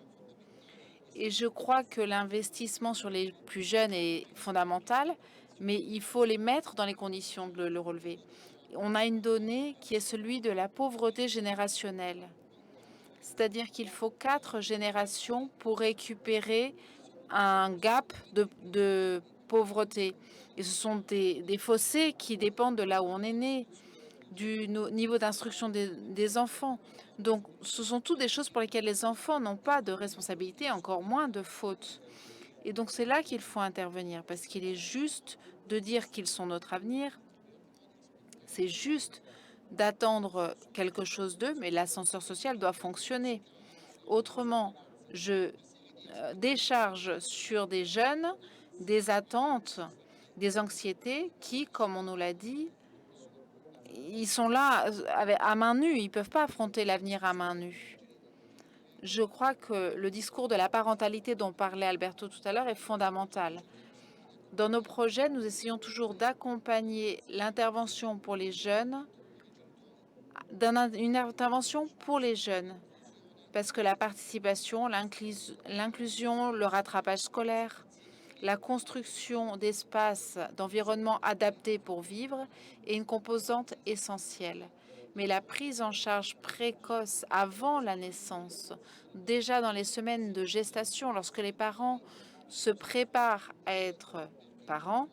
Et je crois que l'investissement sur les plus jeunes est fondamental, mais il faut les mettre dans les conditions de le relever. On a une donnée qui est celui de la pauvreté générationnelle. C'est-à-dire qu'il faut 4 générations pour récupérer un gap de pauvreté. Et ce sont des fossés qui dépendent de là où on est né, du niveau d'instruction des enfants. Donc, ce sont toutes des choses pour lesquelles les enfants n'ont pas de responsabilité, encore moins de faute. Et donc c'est là qu'il faut intervenir, parce qu'il est juste de dire qu'ils sont notre avenir, c'est juste d'attendre quelque chose d'eux, mais l'ascenseur social doit fonctionner. Autrement, je décharge sur des jeunes des attentes, des anxiétés qui, comme on nous l'a dit, ils sont là à main nue, ils ne peuvent pas affronter l'avenir à main nue. Je crois que le discours de la parentalité dont parlait Alberto tout à l'heure est fondamental. Dans nos projets, nous essayons toujours d'accompagner l'intervention pour les jeunes, une intervention pour les jeunes, parce que la participation, l'inclusion, le rattrapage scolaire, la construction d'espaces, d'environnements adaptés pour vivre est une composante essentielle. Mais la prise en charge précoce avant la naissance, déjà dans les semaines de gestation, lorsque les parents se préparent à être parents,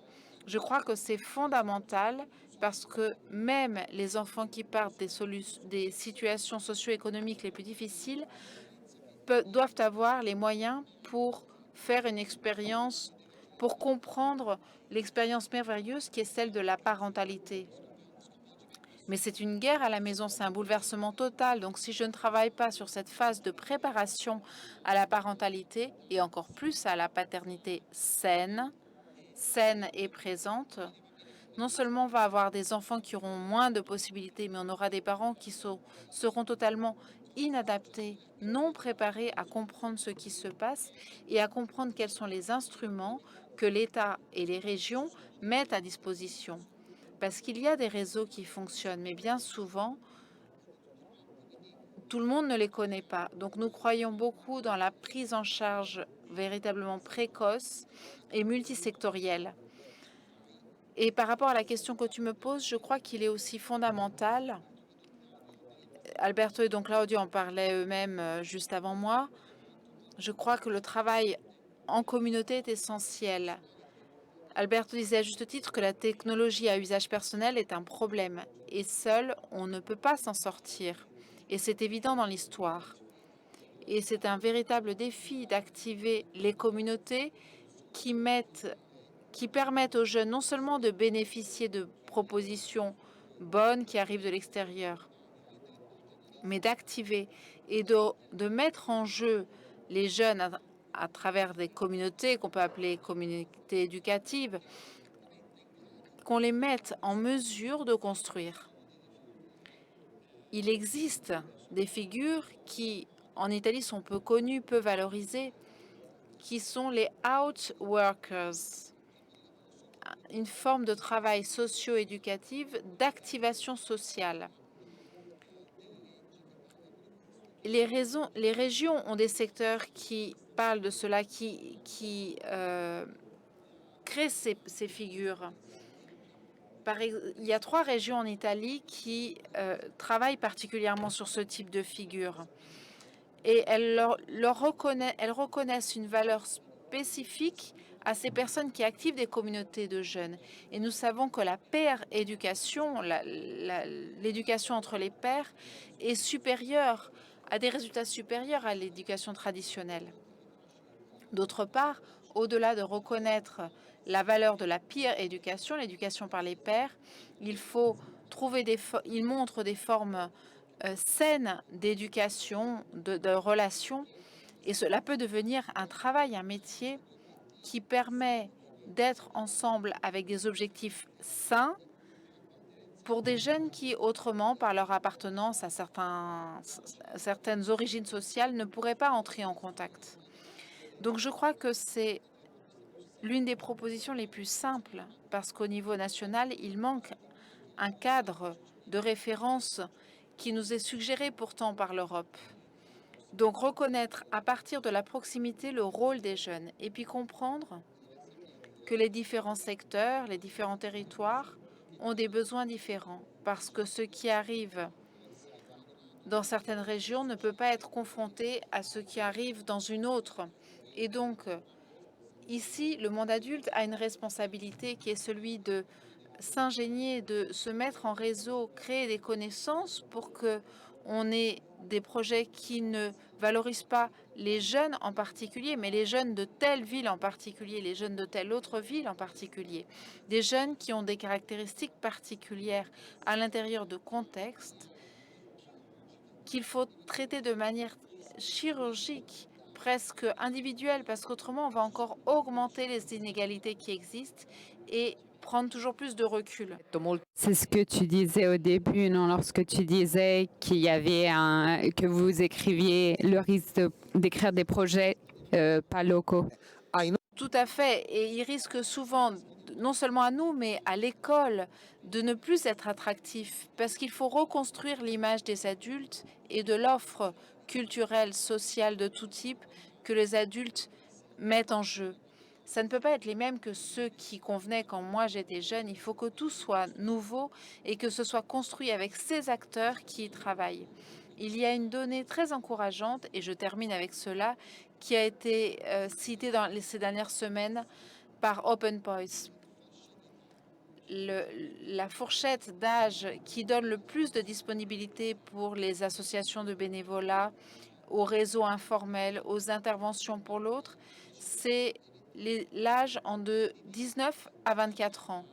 je crois que c'est fondamental parce que même les enfants qui partent des situations socio-économiques les plus difficiles doivent avoir les moyens pour faire une expérience, pour comprendre l'expérience merveilleuse qui est celle de la parentalité. Mais c'est une guerre à la maison, c'est un bouleversement total. Donc si je ne travaille pas sur cette phase de préparation à la parentalité et encore plus à la paternité saine et présente, non seulement on va avoir des enfants qui auront moins de possibilités, mais on aura des parents qui seront totalement inadaptés, non préparés à comprendre ce qui se passe et à comprendre quels sont les instruments que l'État et les régions mettent à disposition. Parce qu'il y a des réseaux qui fonctionnent, mais bien souvent, tout le monde ne les connaît pas. Donc nous croyons beaucoup dans la prise en charge véritablement précoce et multisectorielle. Et par rapport à la question que tu me poses, je crois qu'il est aussi fondamental, Alberto et donc Claudio en parlaient eux-mêmes juste avant moi, je crois que le travail en communauté est essentiel. Alberto disait à juste titre que la technologie à usage personnel est un problème et seul, on ne peut pas s'en sortir. Et c'est évident dans l'histoire. Et c'est un véritable défi d'activer les communautés qui permettent aux jeunes non seulement de bénéficier de propositions bonnes qui arrivent de l'extérieur, mais d'activer et de mettre en jeu les jeunes à travers des communautés qu'on peut appeler communautés éducatives, qu'on les mette en mesure de construire. Il existe des figures qui, en Italie, sont peu connues, peu valorisées, qui sont les outworkers, une forme de travail socio-éducatif d'activation sociale. Les régions ont des secteurs qui parlent de cela, qui créent ces figures. Il y a 3 régions en Italie qui travaillent particulièrement sur ce type de figure. Et elles reconnaissent une valeur spécifique à ces personnes qui activent des communautés de jeunes. Et nous savons que la pair éducation, l'éducation entre les pairs, est supérieure, a des résultats supérieurs à l'éducation traditionnelle. D'autre part, au-delà de reconnaître la valeur de la peer éducation, l'éducation par les pairs, il faut trouver il montre des formes saines d'éducation, de relations, et cela peut devenir un travail, un métier qui permet d'être ensemble avec des objectifs sains pour des jeunes qui, autrement, par leur appartenance à certaines origines sociales, ne pourraient pas entrer en contact. Donc je crois que c'est l'une des propositions les plus simples, parce qu'au niveau national, il manque un cadre de référence qui nous est suggéré pourtant par l'Europe. Donc reconnaître à partir de la proximité le rôle des jeunes et puis comprendre que les différents secteurs, les différents territoires ont des besoins différents parce que ce qui arrive dans certaines régions ne peut pas être confronté à ce qui arrive dans une autre. Et donc, ici, le monde adulte a une responsabilité qui est celui de s'ingénier, de se mettre en réseau, créer des connaissances pour qu'on ait des projets qui ne valorisent pas les jeunes en particulier, mais les jeunes de telle ville en particulier, les jeunes de telle autre ville en particulier. Des jeunes qui ont des caractéristiques particulières à l'intérieur de contextes qu'il faut traiter de manière chirurgique, presque individuelle, parce qu'autrement, on va encore augmenter les inégalités qui existent et prendre toujours plus de recul. C'est ce que tu disais au début, non? Lorsque tu disais qu'il y avait que vous écriviez le risque d'écrire des projets pas locaux. Tout à fait. Et il risque souvent, non seulement à nous, mais à l'école, de ne plus être attractif. Parce qu'il faut reconstruire l'image des adultes et de l'offre culturelle, sociale de tout type que les adultes mettent en jeu. Ça ne peut pas être les mêmes que ceux qui convenaient quand moi j'étais jeune. Il faut que tout soit nouveau et que ce soit construit avec ces acteurs qui y travaillent. Il y a une donnée très encourageante, et je termine avec cela, qui a été citée dans ces dernières semaines par Open Voice. La fourchette d'âge qui donne le plus de disponibilité pour les associations de bénévolat, aux réseaux informels, aux interventions pour l'autre, c'est l'âge de 19 à 24 ans.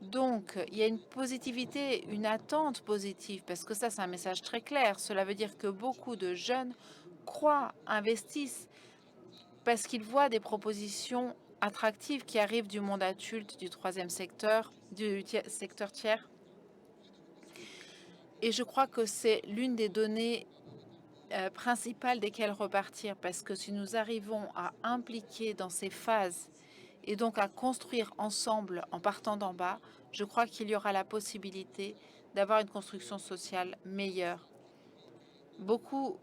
Donc, il y a une positivité, une attente positive, parce que ça, c'est un message très clair. Cela veut dire que beaucoup de jeunes croient, investissent, parce qu'ils voient des propositions attractives qui arrivent du monde adulte, du troisième secteur, du secteur tiers. Et je crois que c'est l'une des données principales desquelles repartir, parce que si nous arrivons à impliquer dans ces phases et donc à construire ensemble en partant d'en bas, je crois qu'il y aura la possibilité d'avoir une construction sociale meilleure. Beaucoup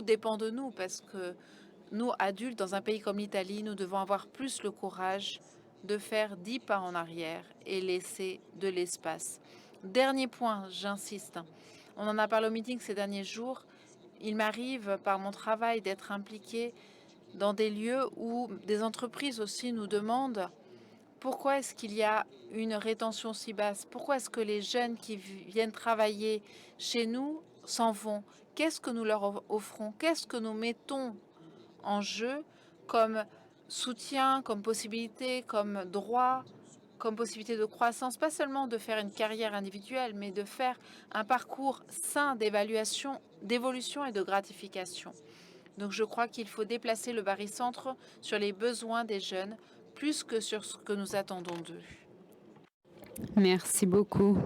dépend de nous, parce que nous, adultes, dans un pays comme l'Italie, nous devons avoir plus le courage de faire 10 pas en arrière et laisser de l'espace. Dernier point, j'insiste. On en a parlé au meeting ces derniers jours. Il m'arrive, par mon travail, d'être impliquée dans des lieux où des entreprises aussi nous demandent pourquoi est-ce qu'il y a une rétention si basse, pourquoi est-ce que les jeunes qui viennent travailler chez nous s'en vont, qu'est-ce que nous leur offrons, qu'est-ce que nous mettons en jeu comme soutien, comme possibilité, comme droit, comme possibilité de croissance, pas seulement de faire une carrière individuelle, mais de faire un parcours sain d'évaluation, d'évolution et de gratification. Donc je crois qu'il faut déplacer le barycentre sur les besoins des jeunes plus que sur ce que nous attendons d'eux. Merci beaucoup.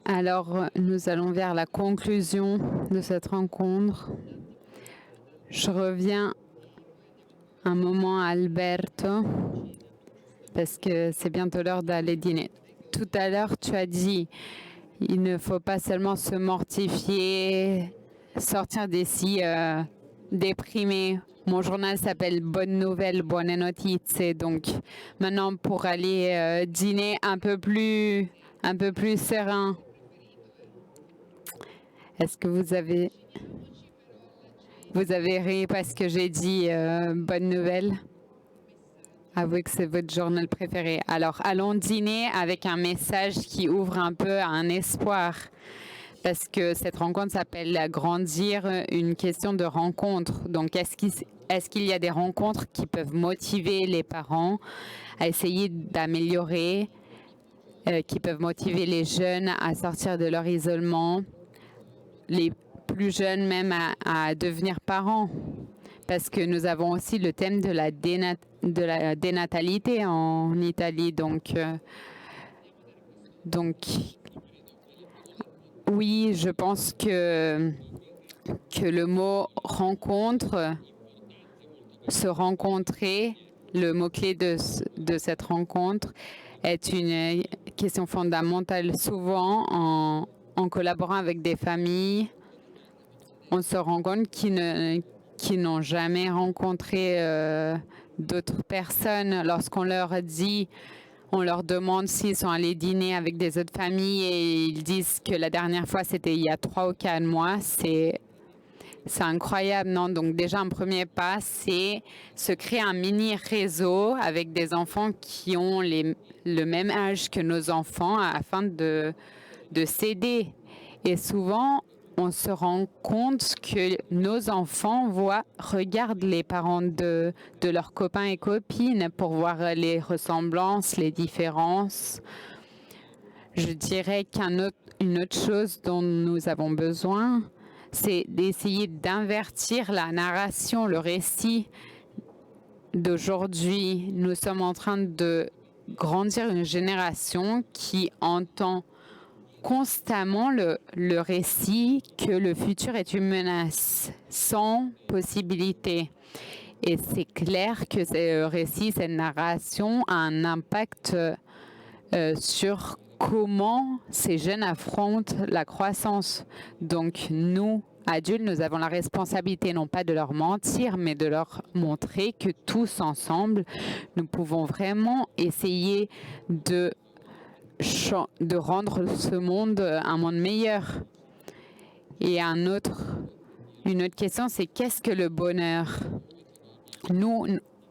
Alors, nous allons vers la conclusion de cette rencontre. Je reviens un moment à Alberto, parce que c'est bientôt l'heure d'aller dîner. Tout à l'heure, tu as dit, il ne faut pas seulement se mortifier, sortir d'ici déprimé. Mon journal s'appelle Bonne Nouvelle, Buone Notizie. Donc maintenant, pour aller dîner un peu plus serein. Est-ce que vous avez ri parce que j'ai dit bonne nouvelle? Avouez que c'est votre journal préféré. Alors, allons dîner avec un message qui ouvre un peu un espoir. Parce que cette rencontre s'appelle Grandir, une question de rencontre. Donc, est-ce qu'il y a des rencontres qui peuvent motiver les parents à essayer d'améliorer, qui peuvent motiver les jeunes à sortir de leur isolement, les plus jeunes même à devenir parents? Parce que nous avons aussi le thème de la dénatalité en Italie. Donc, oui, je pense que le mot rencontre, se rencontrer, le mot-clé de cette rencontre est une question fondamentale. Souvent, en collaborant avec des familles, on se rend compte qu'ils n'ont jamais rencontré d'autres personnes. Lorsqu'on leur dit, on leur demande s'ils sont allés dîner avec des autres familles et ils disent que la dernière fois c'était il y a 3 ou 4 mois, c'est incroyable, non? Donc déjà un premier pas, c'est se créer un mini réseau avec des enfants qui ont le même âge que nos enfants afin de de s'aider. Et souvent, on se rend compte que nos enfants regardent les parents de leurs copains et copines pour voir les ressemblances, les différences. Je dirais qu'une autre chose dont nous avons besoin, c'est d'essayer d'invertir la narration, le récit d'aujourd'hui. Nous sommes en train de grandir une génération qui entend constamment le récit que le futur est une menace, sans possibilité. Et c'est clair que ce récit, cette narration a un impact sur comment ces jeunes affrontent la croissance. Donc nous, adultes, nous avons la responsabilité non pas de leur mentir, mais de leur montrer que tous ensemble, nous pouvons vraiment essayer de rendre ce monde un monde meilleur. Et une autre question, c'est qu'est-ce que le bonheur? Nous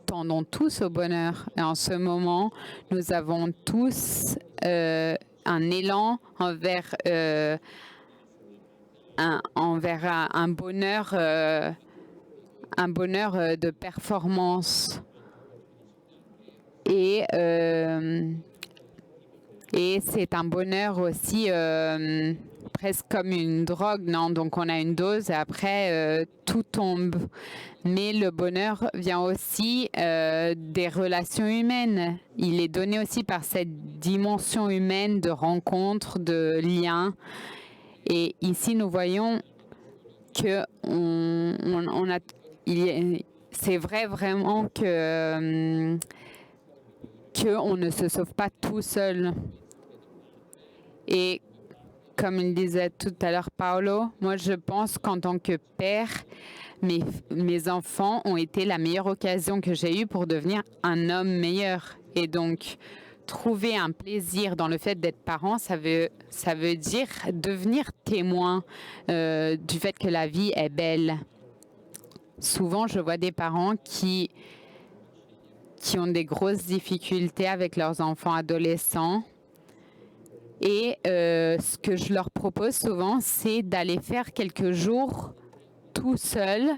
tendons tous au bonheur. Et en ce moment, nous avons tous un élan envers un bonheur de performance. Et c'est un bonheur aussi presque comme une drogue, non? Donc on a une dose et après tout tombe. Mais le bonheur vient aussi des relations humaines. Il est donné aussi par cette dimension humaine de rencontre, de lien. Et ici, nous voyons que c'est vrai vraiment que on ne se sauve pas tout seul. Et comme il disait tout à l'heure Paolo, moi je pense qu'en tant que père, mes enfants ont été la meilleure occasion que j'ai eue pour devenir un homme meilleur. Et donc, trouver un plaisir dans le fait d'être parent, ça veut dire devenir témoin du fait que la vie est belle. Souvent, je vois des parents qui ont des grosses difficultés avec leurs enfants adolescents. Et ce que je leur propose souvent, c'est d'aller faire quelques jours tout seul,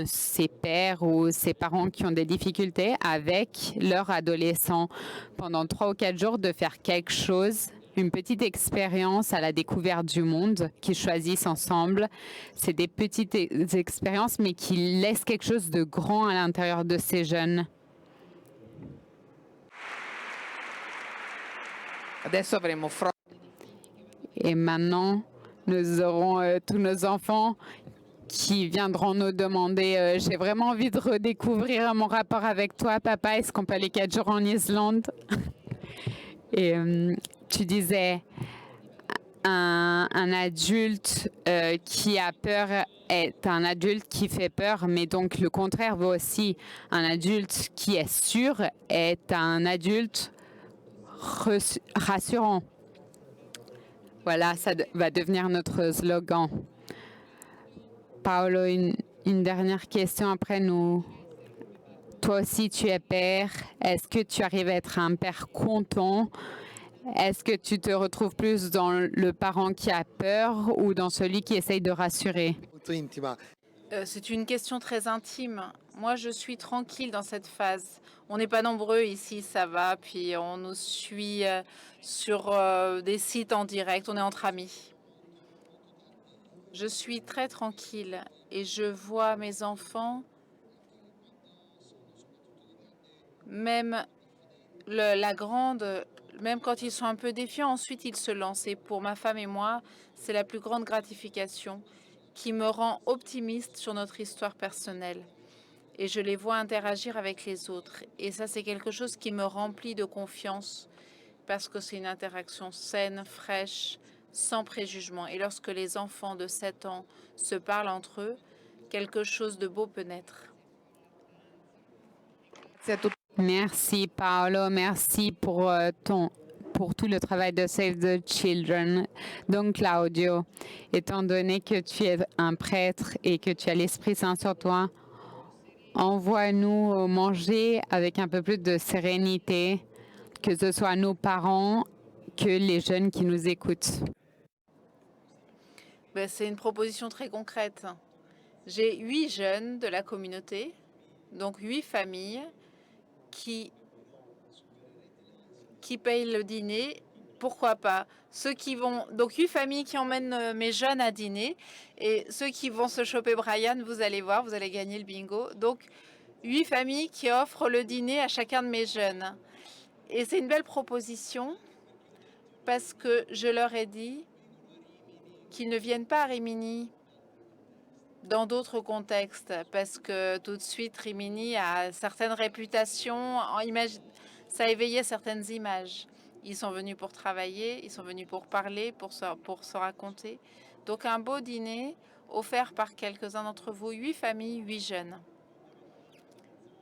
ses pères ou ses parents qui ont des difficultés avec leur adolescent. Pendant 3 ou 4 jours, de faire quelque chose, une petite expérience à la découverte du monde qu'ils choisissent ensemble. C'est des petites expériences, mais qui laissent quelque chose de grand à l'intérieur de ces jeunes. Et maintenant, nous aurons tous nos enfants qui viendront nous demander j'ai vraiment envie de redécouvrir mon rapport avec toi, papa. Est-ce qu'on peut aller 4 jours en Islande? Et tu disais un adulte qui a peur est un adulte qui fait peur, mais donc le contraire vaut aussi. Un adulte qui est sûr est un adulte rassurant. Voilà, ça va devenir notre slogan. Paolo, une dernière question après nous. Toi aussi, tu es père. Est-ce que tu arrives à être un père content? Est-ce que tu te retrouves plus dans le parent qui a peur ou dans celui qui essaye de rassurer? C'est une question très intime. Moi, je suis tranquille dans cette phase. On n'est pas nombreux ici, ça va. Puis on nous suit sur des sites en direct. On est entre amis. Je suis très tranquille et je vois mes enfants, même la grande, même quand ils sont un peu défiants, ensuite ils se lancent. Et pour ma femme et moi, c'est la plus grande gratification qui me rend optimiste sur notre histoire personnelle. Et je les vois interagir avec les autres. Et ça, c'est quelque chose qui me remplit de confiance parce que c'est une interaction saine, fraîche, sans préjugement. Et lorsque les enfants de 7 ans se parlent entre eux, quelque chose de beau peut naître. Merci Paolo, merci pour tout le travail de Save the Children. Donc Claudio, étant donné que tu es un prêtre et que tu as l'Esprit Saint sur toi, envoie-nous manger avec un peu plus de sérénité, que ce soit nos parents, que les jeunes qui nous écoutent? Ben, c'est une proposition très concrète. J'ai 8 jeunes de la communauté, donc 8 familles qui payent le dîner. Pourquoi pas? Ceux qui vont, donc 8 familles qui emmènent mes jeunes à dîner, et ceux qui vont se choper Brian, vous allez voir, vous allez gagner le bingo. Donc 8 familles qui offrent le dîner à chacun de mes jeunes. Et c'est une belle proposition parce que je leur ai dit qu'ils ne viennent pas à Rimini dans d'autres contextes, parce que tout de suite, Rimini a certaines réputations, ça éveillait certaines images. Ils sont venus pour travailler, ils sont venus pour parler, pour se raconter. Donc un beau dîner offert par quelques-uns d'entre vous, 8 familles, 8 jeunes.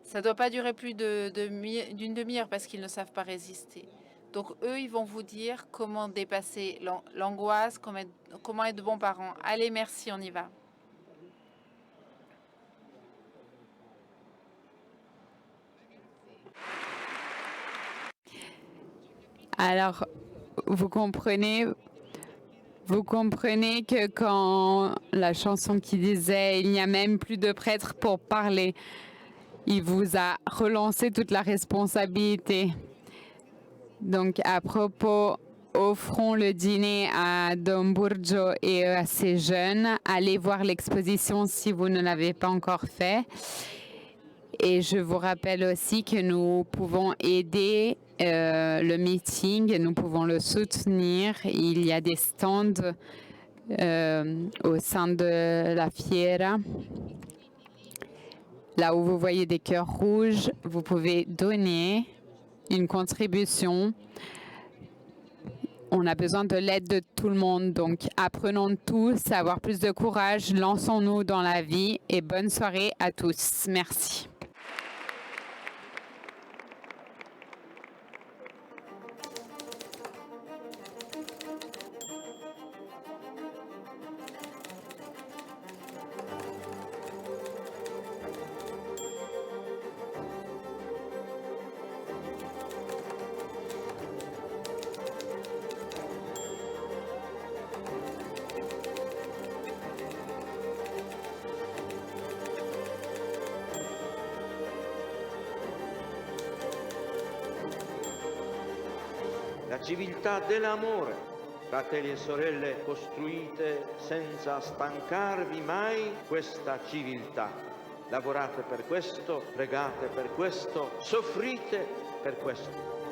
Ça ne doit pas durer plus d'une demi-heure parce qu'ils ne savent pas résister. Donc eux, ils vont vous dire comment dépasser l'angoisse, comment être bons parents. Allez, merci, on y va. Alors, vous comprenez que quand la chanson qui disait « Il n'y a même plus de prêtre pour parler », il vous a relancé toute la responsabilité. Donc, à propos, offrons le dîner à Don Burgio et à ses jeunes. Allez voir l'exposition si vous ne l'avez pas encore fait. Et je vous rappelle aussi que nous pouvons aider le meeting, nous pouvons le soutenir. Il y a des stands au sein de la fiera. Là où vous voyez des cœurs rouges, vous pouvez donner une contribution. On a besoin de l'aide de tout le monde, donc apprenons tous à avoir plus de courage, lançons-nous dans la vie et bonne soirée à tous. Merci. La civiltà dell'amore, fratelli e sorelle, costruite senza stancarvi mai questa civiltà. Lavorate per questo, pregate per questo, soffrite per questo.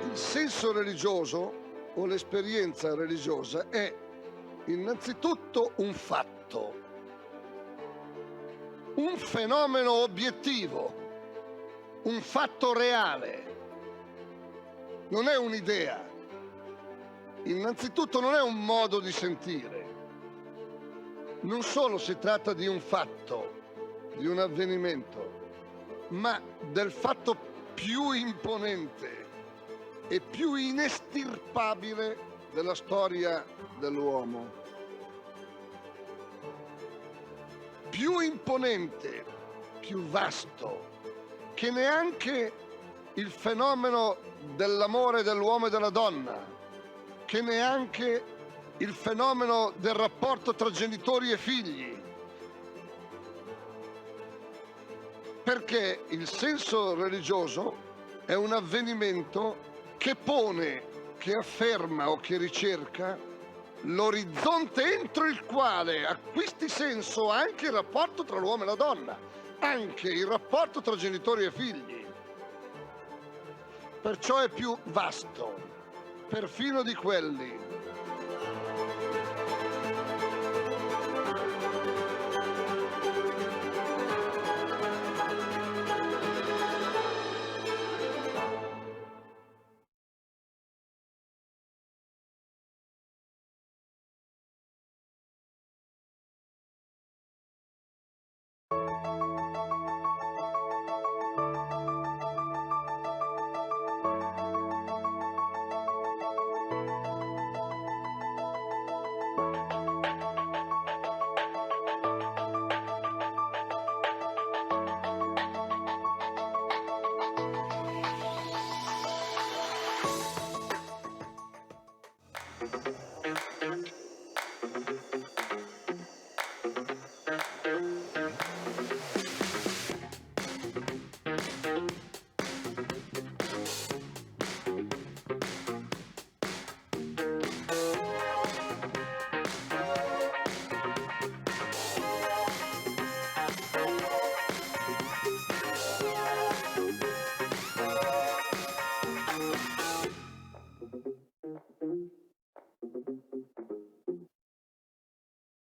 Il senso religioso o l'esperienza religiosa è innanzitutto un fatto, un fenomeno obiettivo, un fatto reale. Non è un'idea. Innanzitutto non è un modo di sentire. Non solo si tratta di un fatto, di un avvenimento, ma del fatto più imponente e più inestirpabile della storia dell'uomo. Più imponente, più vasto, che neanche il fenomeno dell'amore dell'uomo e della donna, che neanche il fenomeno del rapporto tra genitori e figli. Perché il senso religioso è un avvenimento che pone, che afferma o che ricerca l'orizzonte entro il quale acquisti senso anche il rapporto tra l'uomo e la donna, anche il rapporto tra genitori e figli. Perciò è più vasto, perfino di quelli